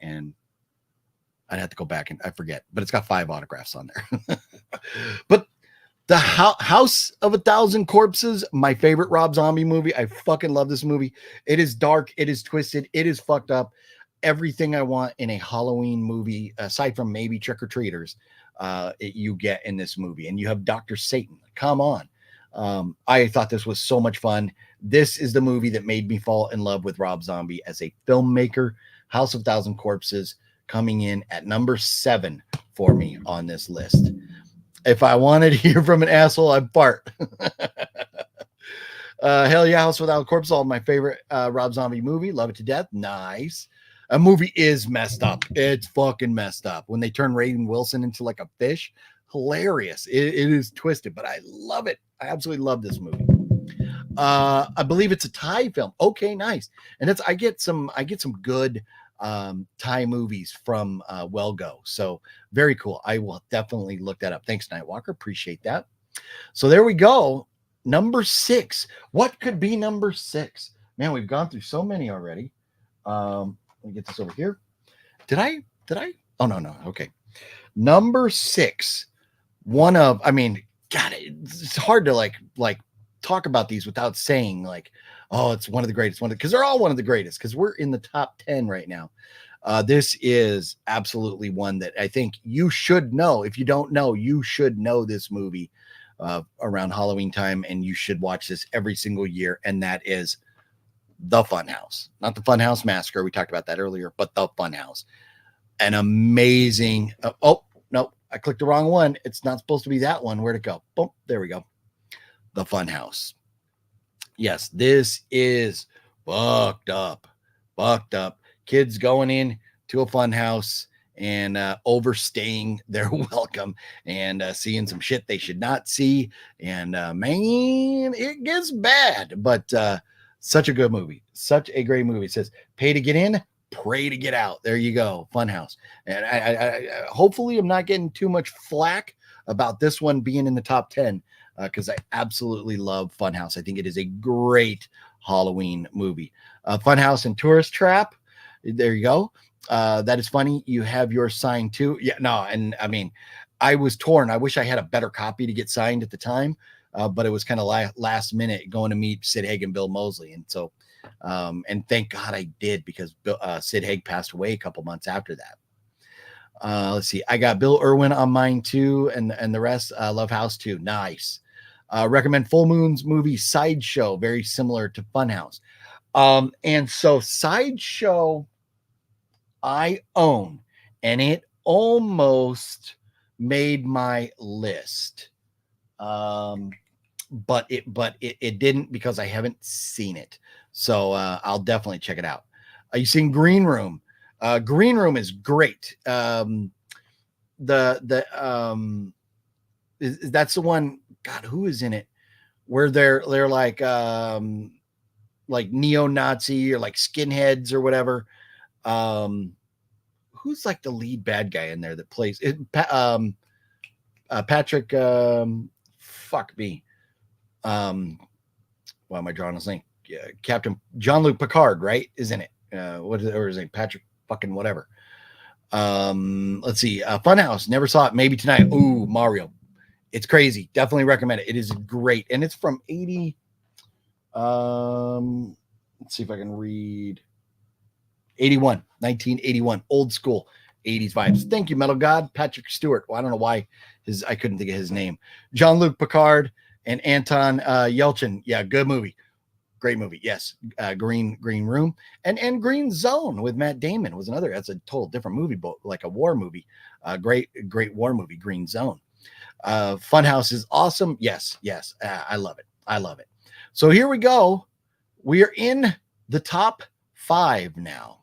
Speaker 1: I forget, but it's got 5 autographs on there. But the House of 1,000 Corpses, my favorite Rob Zombie movie. I fucking love this movie. It is dark. It is twisted. It is fucked up. Everything I want in a Halloween movie, aside from maybe Trick or Treaters, you get in this movie. And you have Dr. Satan. Come on. I thought this was so much fun. This is the movie that made me fall in love with Rob Zombie as a filmmaker. House of 1,000 Corpses coming in at number 7 for me on this list. If I wanted to hear from an asshole, I'd fart. Hell yeah, House Without Corpse, all my favorite Rob Zombie movie. Love it to death. Nice. A movie is messed up. It's fucking messed up. When they turn Rainn Wilson into like a fish, hilarious. It is twisted, but I love it. I absolutely love this movie. I believe it's a Thai film. Okay, nice. And I get some good Thai movies from Well Go. So very cool. I will definitely look that up. Thanks, Nightwalker. Appreciate that. So there we go. Number 6. What could be number 6? Man, we've gone through so many already. Let me get this over here. Did I? Oh, no. Okay. Number 6. God, it's hard to like talk about these without saying like, oh, it's one of the greatest, because they're all one of the greatest, because we're in the top 10 right now. This is absolutely one that I think you should know. If you don't know, you should know this movie around Halloween time, and you should watch this every single year. And that is The Funhouse, not the Funhouse Massacre. We talked about that earlier, but The Funhouse. An amazing. Oh, no, I clicked the wrong one. It's not supposed to be that one. Where'd it go? Boom, there we go. The Funhouse. Yes, this is fucked up. Kids going in to a fun house and overstaying their welcome and seeing some shit they should not see. And man, it gets bad, but such a good movie. Such a great movie. It says, pay to get in, pray to get out. There you go. Funhouse. And I hopefully I'm not getting too much flack about this one being in the top 10. Because I absolutely love Funhouse. I think it is a great Halloween movie. Funhouse and Tourist Trap. There you go. That is funny. You have your signed too. Yeah, no. And I mean, I was torn. I wish I had a better copy to get signed at the time, but it was kind of last minute going to meet Sid Haig and Bill Moseley. And so, and thank God I did, because Sid Haig passed away a couple months after that. Let's see. I got Bill Irwin on mine too. And the rest, Love House too. Nice. Recommend Full Moon's movie Sideshow, very similar to Funhouse. And so Sideshow I own, and it almost made my list. But it didn't, because I haven't seen it. So I'll definitely check it out. You seen Green Room? Green Room is great. That's the one. God, who is in it? Where they're like neo-Nazi or like skinheads or whatever. Who's like the lead bad guy in there that plays it? Patrick. Fuck me. Why am I drawing his name? Captain Jean-Luc Picard, right? Is in it. What is it? Or is it Patrick fucking whatever? Let's see. Funhouse. Never saw it. Maybe tonight. Ooh, Mario. It's crazy. Definitely recommend it. It is great. And it's from 80. Let's see if I can read. 1981, old school 80s vibes. Thank you, Metal God. Patrick Stewart. Well, I don't know why I couldn't think of his name. Jean-Luc Picard and Anton Yelchin. Yeah, good movie. Great movie. Yes. Green Room and Green Zone with Matt Damon was another. That's a total different movie, but like a war movie. Great war movie, Green Zone. Funhouse is awesome. Yes. I love it. So here we go. We are in the top 5 now.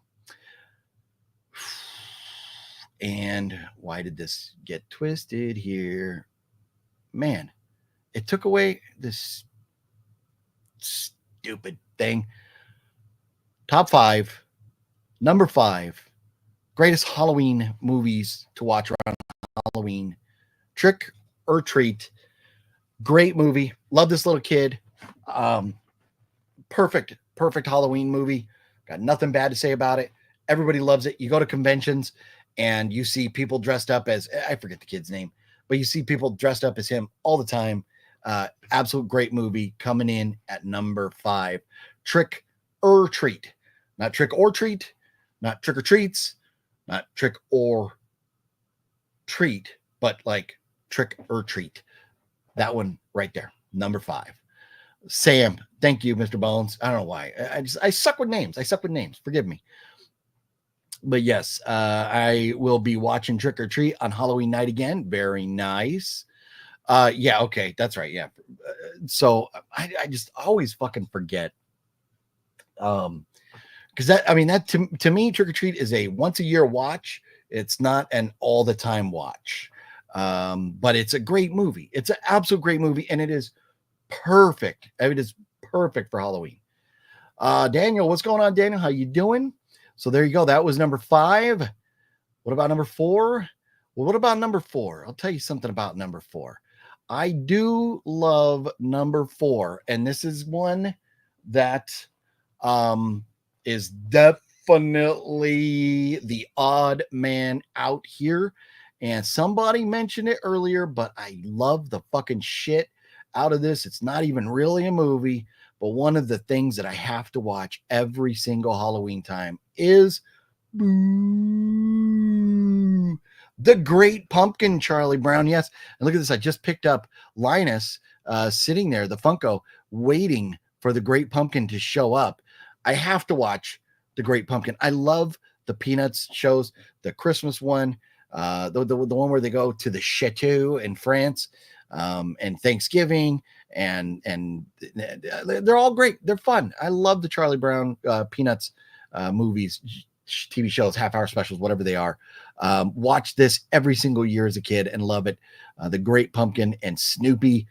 Speaker 1: And why did this get twisted here? Man, it took away this stupid thing. Top 5, number 5, greatest Halloween movies to watch around Halloween. Trick or Treat. Great movie. Love this little kid. Perfect Halloween movie. Got nothing bad to say about it. Everybody loves it. You go to conventions and you see people dressed up as, I forget the kid's name, but you see people dressed up as him all the time. Absolute great movie coming in at number 5. Trick or Treat. Not Trick or Treat, not Trick or Treats, not Trick or Treat, but like Trick or Treat. That one right there, number 5. Sam, thank you, Mr. Bones. I don't know why. I suck with names. Forgive me. But yes, I will be watching Trick or Treat on Halloween night again. Very nice. Yeah, okay, that's right. Yeah. So I just always fucking forget. Because that to me, Trick or Treat is a once a year watch. It's not an all the time watch. But it's a great movie. It's an absolute great movie, and it is perfect. It is perfect for Halloween. Daniel, what's going on, Daniel? How you doing? So there you go. That was number 5. What about number 4? Well, what about number 4? I'll tell you something about number 4. I do love number 4, and this is one that is definitely the odd man out here. And somebody mentioned it earlier, but I love the fucking shit out of this. It's not even really a movie, but one of the things that I have to watch every single Halloween time is The Great Pumpkin, Charlie Brown. Yes. And look at this. I just picked up Linus sitting there, the Funko, waiting for The Great Pumpkin to show up. I have to watch The Great Pumpkin. I love the Peanuts shows, the Christmas one, the one where they go to the chateau in France, and Thanksgiving, and they're all great. They're fun. I love the Charlie Brown Peanuts movies, TV shows, half-hour specials, whatever they are. Watch this every single year as a kid and love it. The Great Pumpkin and Snoopy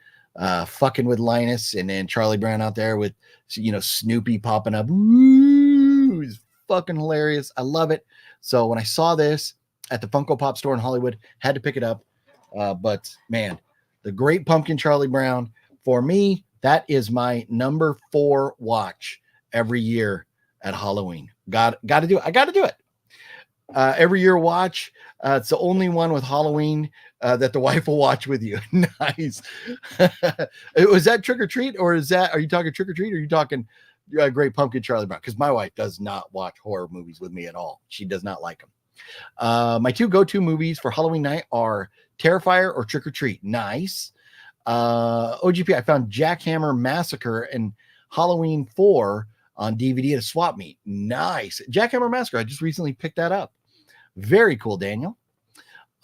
Speaker 1: fucking with Linus, and then Charlie Brown out there with, Snoopy popping up. Woo! It's fucking hilarious. I love it. So when I saw this at the Funko Pop store in Hollywood, had to pick it up. But man, The Great Pumpkin, Charlie Brown, for me, that is my number 4 watch every year at Halloween. Got to do it. I got to do it. Every year watch. It's the only one with Halloween that the wife will watch with you. Nice. Was that Trick or Treat, or are you talking Trick or Treat, or are you talking Great Pumpkin, Charlie Brown? Because my wife does not watch horror movies with me at all. She does not like them. My 2 go-to movies for Halloween night are Terrifier or Trick or Treat. Nice. OGP, I found Jackhammer Massacre and Halloween 4 on DVD at a swap meet. Nice. Jackhammer Massacre. I just recently picked that up. Very cool, Daniel.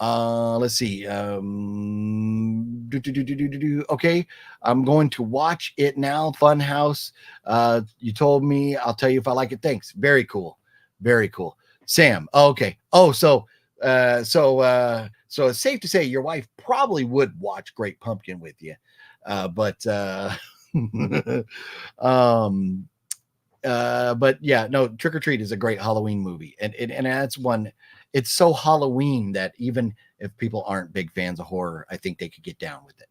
Speaker 1: Let's see. Okay. I'm going to watch it now. Funhouse. You told me. I'll tell you if I like it. Thanks. Very cool. Very cool. Sam. Okay. Oh, so it's safe to say your wife probably would watch Great Pumpkin with you. But yeah, no, Trick or Treat is a great Halloween movie. And that's one, it's so Halloween that even if people aren't big fans of horror, I think they could get down with it.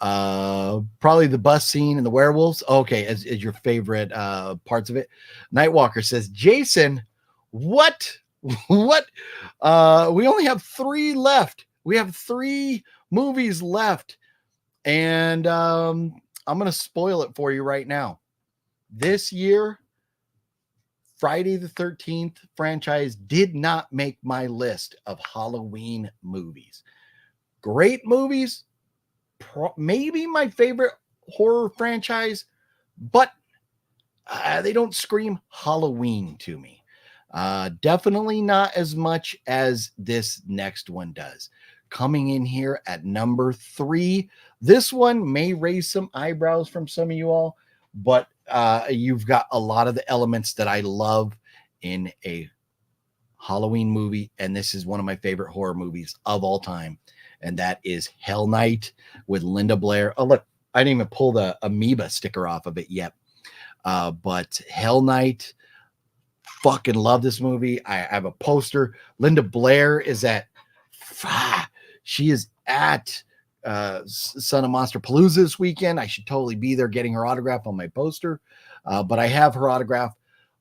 Speaker 1: Probably the bus scene and the werewolves. Okay. Is your favorite parts of it. Nightwalker says, Jason, what? We only have 3 left. We have 3 movies left. And I'm going to spoil it for you right now. this year, Friday the 13th franchise did not make my list of Halloween movies. Great movies, maybe my favorite horror franchise, but they don't scream Halloween to me. Definitely not as much as this next one does. Coming in here at number 3. This one may raise some eyebrows from some of you all, but you've got a lot of the elements that I love in a Halloween movie, and this is one of my favorite horror movies of all time, and that is Hell Night with Linda Blair. Oh, look, I didn't even pull the amoeba sticker off of it yet. But Hell Night, fucking love this movie. I have a poster. Linda Blair is at she is at Son of Monster Palooza this weekend. I should totally be there getting her autograph on my poster. But I have her autograph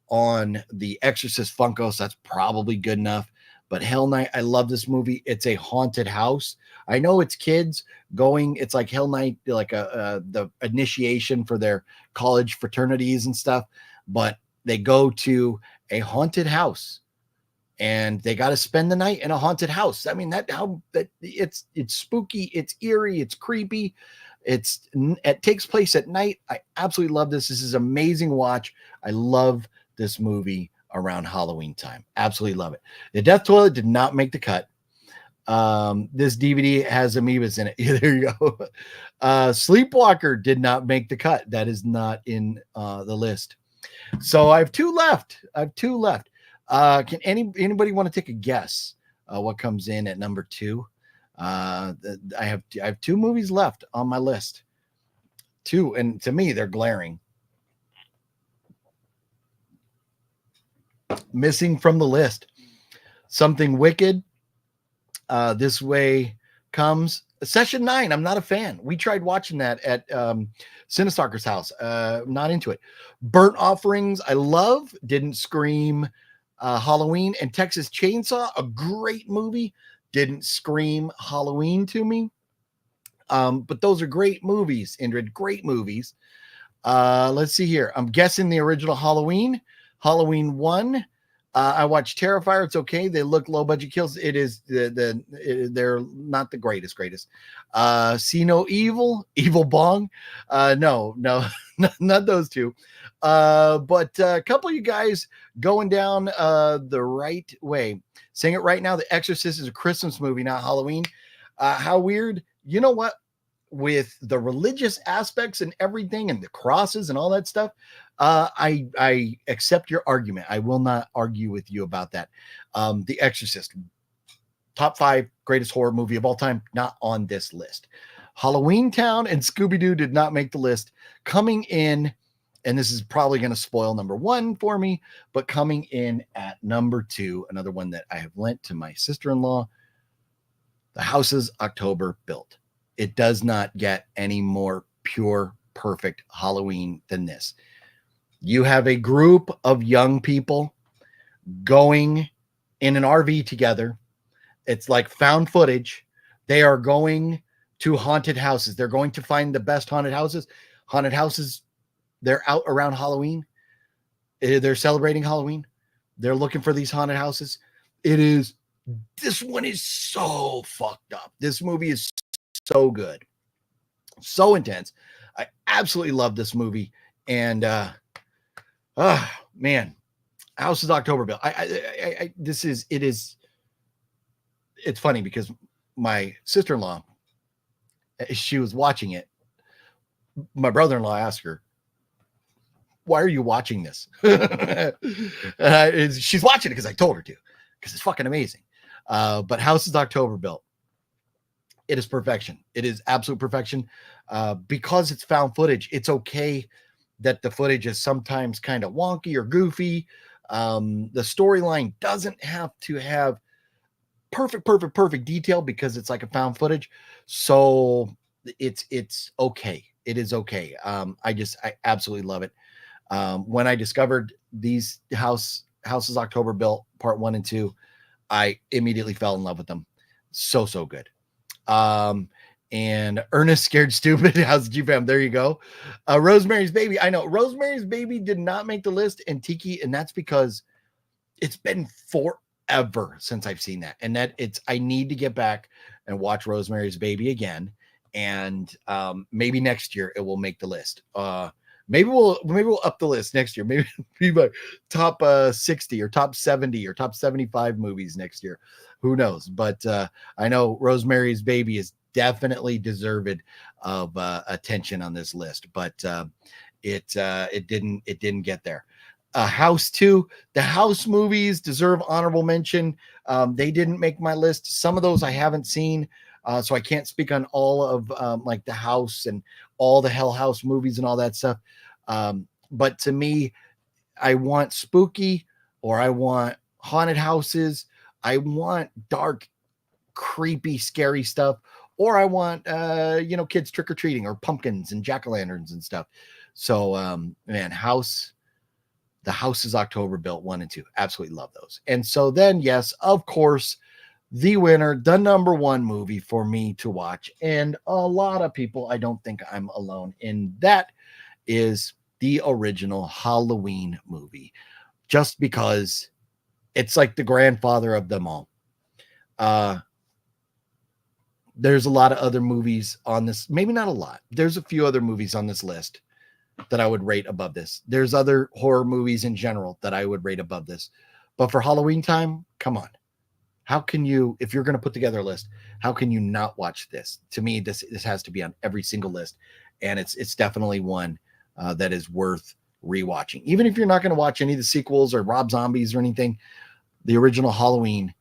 Speaker 1: on the Exorcist Funko, so that's probably good enough. But Hell Night, I love this movie. It's a haunted house. I know it's kids going. It's like Hell Night, like the initiation for their college fraternities and stuff. But they go to a haunted house, and they got to spend the night in a haunted house. I mean, it's spooky, it's eerie, it's creepy. It takes place at night. I absolutely love this. This is an amazing watch. I love this movie around Halloween time. Absolutely love it. The Death Toilet did not make the cut. This DVD has amoebas in it. There you go. Sleepwalker did not make the cut. That is not in the list. So I have 2 left. Can anybody want to take a guess what comes in at number 2? I have 2 movies left on my list. 2, and to me they're glaring. Missing from the list. Something Wicked. This Way Comes. Session 9. I'm not a fan. We tried watching that at Cinestalker's house. Not into it. Burnt Offerings. I love. Didn't scream Halloween. And Texas Chainsaw. A great movie. Didn't scream Halloween to me. But those are great movies, Indrid. Great movies. Let's see here. I'm guessing the original Halloween. Halloween 1. I watched Terrifier. It's okay. They look low budget kills. It is they're not the greatest. See No Evil, Evil Bong. No, not those 2. But a couple of you guys going down the right way. Saying it right now. The Exorcist is a Christmas movie, not Halloween. How weird. You know what? With the religious aspects and everything and the crosses and all that stuff, I accept your argument. I will not argue with you about that. The Exorcist, top 5 greatest horror movie of all time, not on this list. Halloween Town and Scooby-Doo did not make the list. Coming in, and this is probably going to spoil number 1 for me, but coming in at number 2, another one that I have lent to my sister-in-law, The Houses October Built. It does not get any more pure, perfect Halloween than this. You have a group of young people going in an RV together. It's like found footage. They are going to haunted houses. They're going to find the best haunted houses. Haunted houses, they're out around Halloween. They're celebrating Halloween. They're looking for these haunted houses. This one is so fucked up. This movie is so good, so intense. I absolutely love this movie. And man, Houses October Bill. It's funny because my sister-in-law, she was watching it. My brother-in-law asked her, "Why are you watching this?" She's watching it because I told her to, because it's fucking amazing. But Houses October Built. It is perfection. It is absolute perfection. Because it's found footage, it's okay that the footage is sometimes kind of wonky or goofy. The storyline doesn't have to have perfect detail because it's like a found footage. So it's okay. It is okay. I absolutely love it. When I discovered these Houses October Built part 1 and 2, I immediately fell in love with them. So good. And Ernest Scared Stupid. How's GFam? There you go. Rosemary's Baby. I know Rosemary's Baby did not make the list, and Tiki, and that's because it's been forever since I've seen that. And that I need to get back and watch Rosemary's Baby again. And maybe next year it will make the list. Maybe we'll up the list next year. Maybe be my top 60 or top 70 or top 75 movies next year. Who knows? But I know Rosemary's Baby is definitely deserved of attention on this list, but it didn't get there. House 2, the House movies deserve honorable mention. They didn't make my list. Some of those I haven't seen, so I can't speak on all of like the House and all the Hell House movies and all that stuff. But to me, I want spooky, or I want haunted houses. I want dark, creepy, scary stuff, or I want kids trick-or-treating or pumpkins and jack-o'-lanterns and stuff. So man, the House is October built 1 and 2. Absolutely love those. And so then, yes, of course, the winner, the number one movie for me to watch, and a lot of people, I don't think I'm alone in that, is the original Halloween movie, just because it's like the grandfather of them all. There's a lot of other movies on this, maybe not a lot. There's a few other movies on this list that I would rate above this. There's other horror movies in general that I would rate above this. But for Halloween time, come on. How can you, if you're going to put together a list, how can you not watch this? To me, this has to be on every single list. And it's definitely one that is worth rewatching. Even if you're not going to watch any of the sequels or Rob Zombies or anything, the original Halloween,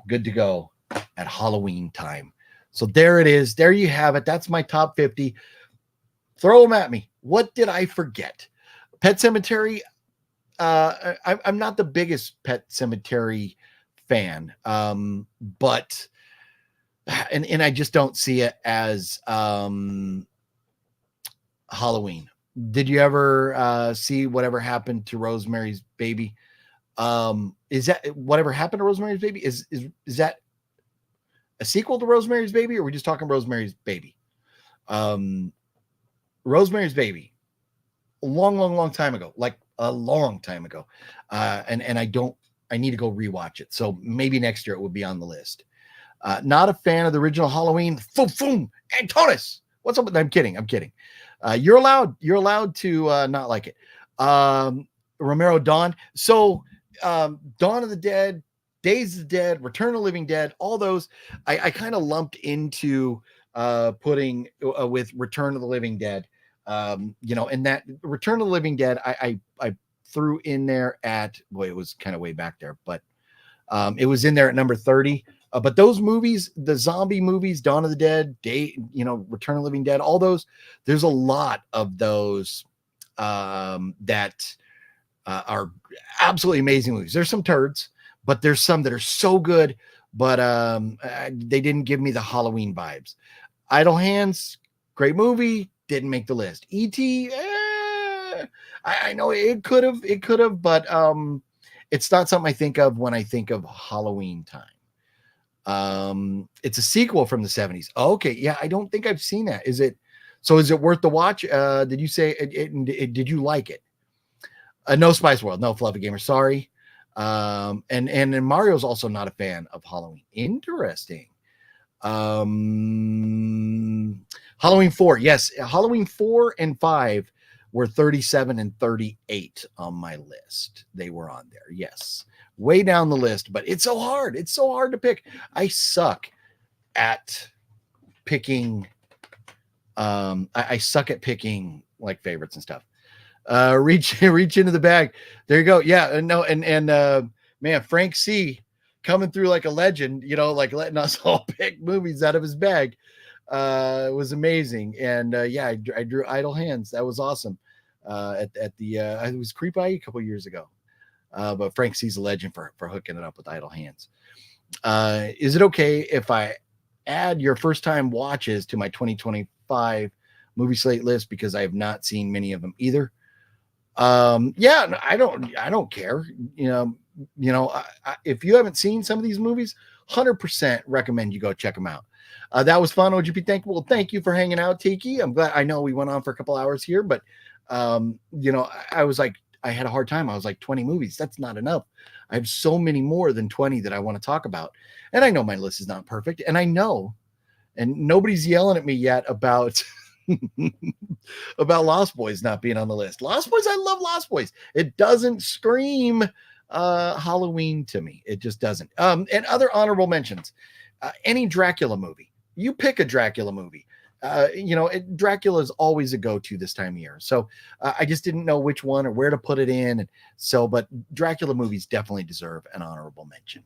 Speaker 1: good to go at Halloween time. So there it is. There you have it. That's my top 50. Throw them at me. What did I forget? Pet Sematary. I'm not the biggest Pet Sematary fan, but I just don't see it as Halloween. Did you ever see Whatever Happened to Rosemary's Baby? Is that Whatever Happened to Rosemary's Baby? Is that a sequel to Rosemary's Baby, or are we just talking Rosemary's Baby? Rosemary's Baby, a long time ago, like a long time ago. And I need to go rewatch it. So maybe next year it would be on the list. Not a fan of the original Halloween. Antonis. What's up with that? I'm kidding. You're allowed to not like it. Romero Dawn. So Dawn of the Dead, Days of the Dead, Return of the Living Dead, all those I kind of lumped into putting with Return of the Living Dead. And that Return of the Living Dead, I threw in there at, boy, it was kind of way back there, but it was in there at number 30. But those movies, the zombie movies, Dawn of the Dead, Return of the Living Dead, all those, there's a lot of those that are absolutely amazing movies. There's some turds, but there's some that are so good, but they didn't give me the Halloween vibes. Idle Hands, great movie, didn't make the list. E.T., I know it could have, but it's not something I think of when I think of Halloween time. It's a sequel from the 70s. Okay, yeah, I don't think I've seen that. Is it worth the watch? Did you say did you like it? No Spice World, no Fluffy Gamer, sorry. And Mario's also not a fan of Halloween. Interesting. Halloween 4, yes, Halloween 4 and 5 were 37 and 38 on my list. They were on there, yes, way down the list, but it's so hard to pick. I suck at picking I suck at picking like favorites and stuff. Reach into the bag. There you go. Yeah, no, and man, Frank C coming through like a legend, like letting us all pick movies out of his bag. It was amazing. And yeah, I drew Idle Hands. That was awesome. At the it was Creep I.E a couple years ago. But Frank C's a legend for hooking it up with Idle Hands. Is it okay if I add your first time watches to my 2025 movie slate list, because I have not seen many of them either? Yeah, I don't care. If you haven't seen some of these movies, 100% recommend you go check them out. That was fun. OGP, thank you. Well, thank you for hanging out, Tiki. I'm glad. I know we went on for a couple hours here, but I was like, I had a hard time. I was like, 20 movies. That's not enough. I have so many more than 20 that I want to talk about. And I know my list is not perfect. And I know, and nobody's yelling at me yet about about Lost Boys not being on the list. Lost Boys, I love Lost Boys. It doesn't scream Halloween to me. It just doesn't. And other honorable mentions, any Dracula movie. You pick a Dracula movie. Dracula is always a go-to this time of year. So I just didn't know which one or where to put it in. And so, but Dracula movies definitely deserve an honorable mention.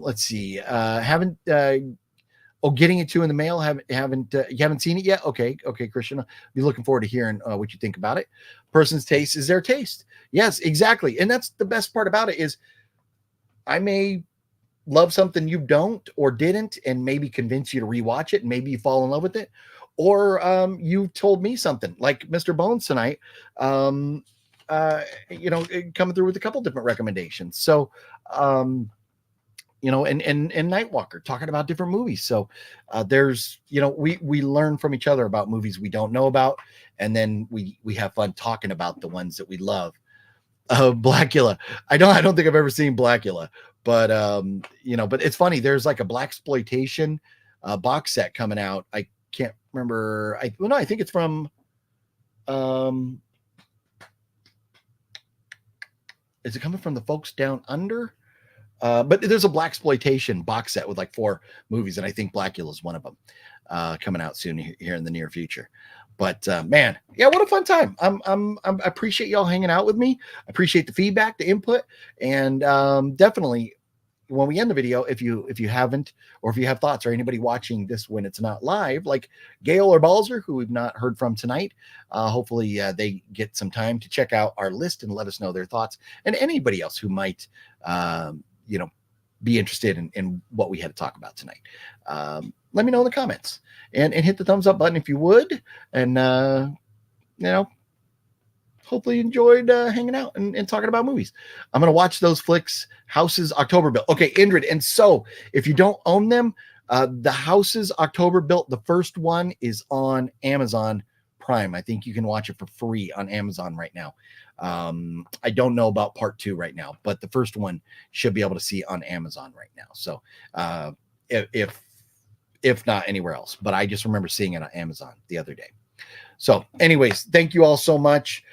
Speaker 1: Let's see. Getting it to in the mail. You haven't seen it yet? Okay, Christian. I'll be looking forward to hearing what you think about it. Person's taste is their taste. Yes, exactly. And that's the best part about it is I may love something you don't or didn't and maybe convince you to rewatch it and maybe you fall in love with it. Or you told me something like Mr. Bones tonight, coming through with a couple different recommendations. So, and Nightwalker talking about different movies. So there's, we learn from each other about movies we don't know about. And then we have fun talking about the ones that we love. Blackula. I don't think I've ever seen Blackula, but but it's funny. There's like a blaxploitation box set coming out. I can't remember. I think it's from, is it coming from the folks down under? But there's a blaxploitation box set with like 4 movies, and I think Blackula is one of them coming out soon here in the near future. But man, yeah, what a fun time! I appreciate y'all hanging out with me. I appreciate the feedback, the input, and definitely when we end the video, if you haven't, or if you have thoughts, or anybody watching this when it's not live, like Gale or Balzer, who we've not heard from tonight, hopefully they get some time to check out our list and let us know their thoughts, and anybody else who might be interested in what we had to talk about tonight. Let me know in the comments and hit the thumbs up button if you would. And, hopefully you enjoyed hanging out and talking about movies. I'm going to watch those flicks. Houses October Built. Okay, Indrid. And so if you don't own them, the Houses October Built, the first one is on Amazon Prime. I think you can watch it for free on Amazon right now. I don't know about part 2 right now, but the first one should be able to see on Amazon right now. So if not anywhere else, but I just remember seeing it on Amazon the other day. So anyways, thank you all so much.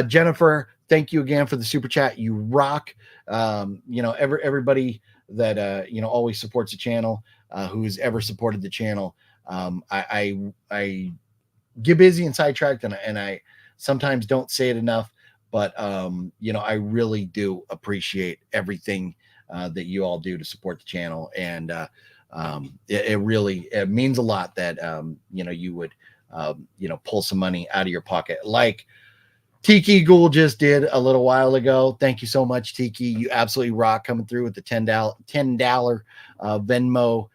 Speaker 1: Jennifer, thank you again for the super chat. You rock. Everybody that, always supports the channel, who's ever supported the channel. I get busy and sidetracked and I sometimes don't say it enough, but, I really do appreciate everything that you all do to support the channel. And it really means a lot that, you would, pull some money out of your pocket like TikiGhoul just did a little while ago. Thank you so much, Tiki. You absolutely rock, coming through with the $10 Venmo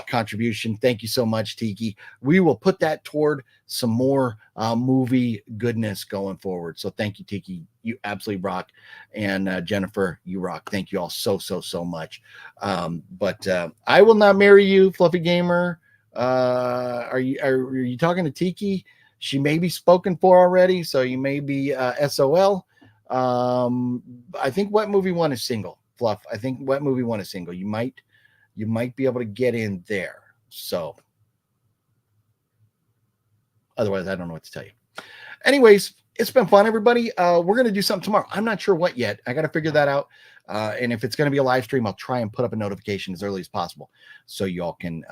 Speaker 1: contribution. Thank you so much, Tiki. We will put that toward some more movie goodness going forward. So thank you, Tiki. You absolutely rock. And Jennifer, you rock. Thank you all so much. But I will not marry you, Fluffy Gamer. Are you talking to Tiki? She may be spoken for already, so you may be SOL. I think Wet Movie 1 is single, Fluff. I think Wet Movie 1 is single. You might be able to get in there. So otherwise, I don't know what to tell you. Anyways, it's been fun, everybody. We're going to do something tomorrow. I'm not sure what yet. I got to figure that out. And if it's going to be a live stream, I'll try and put up a notification as early as possible so y'all can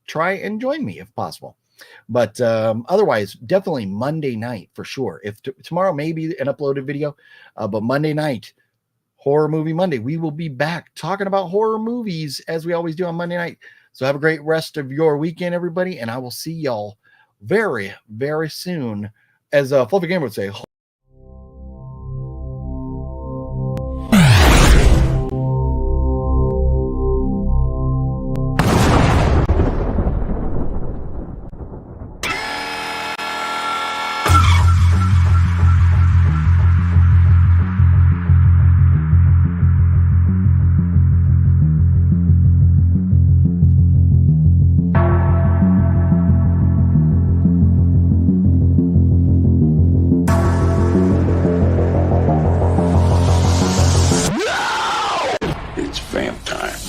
Speaker 1: try and join me if possible. But otherwise, definitely Monday night for sure. If tomorrow may be an uploaded video, but Monday night, Horror Movie Monday, we will be back talking about horror movies as we always do on Monday night. So have a great rest of your weekend, everybody, and I will see y'all very, very soon. As Fluffy Gamer would say,
Speaker 2: Vamp time.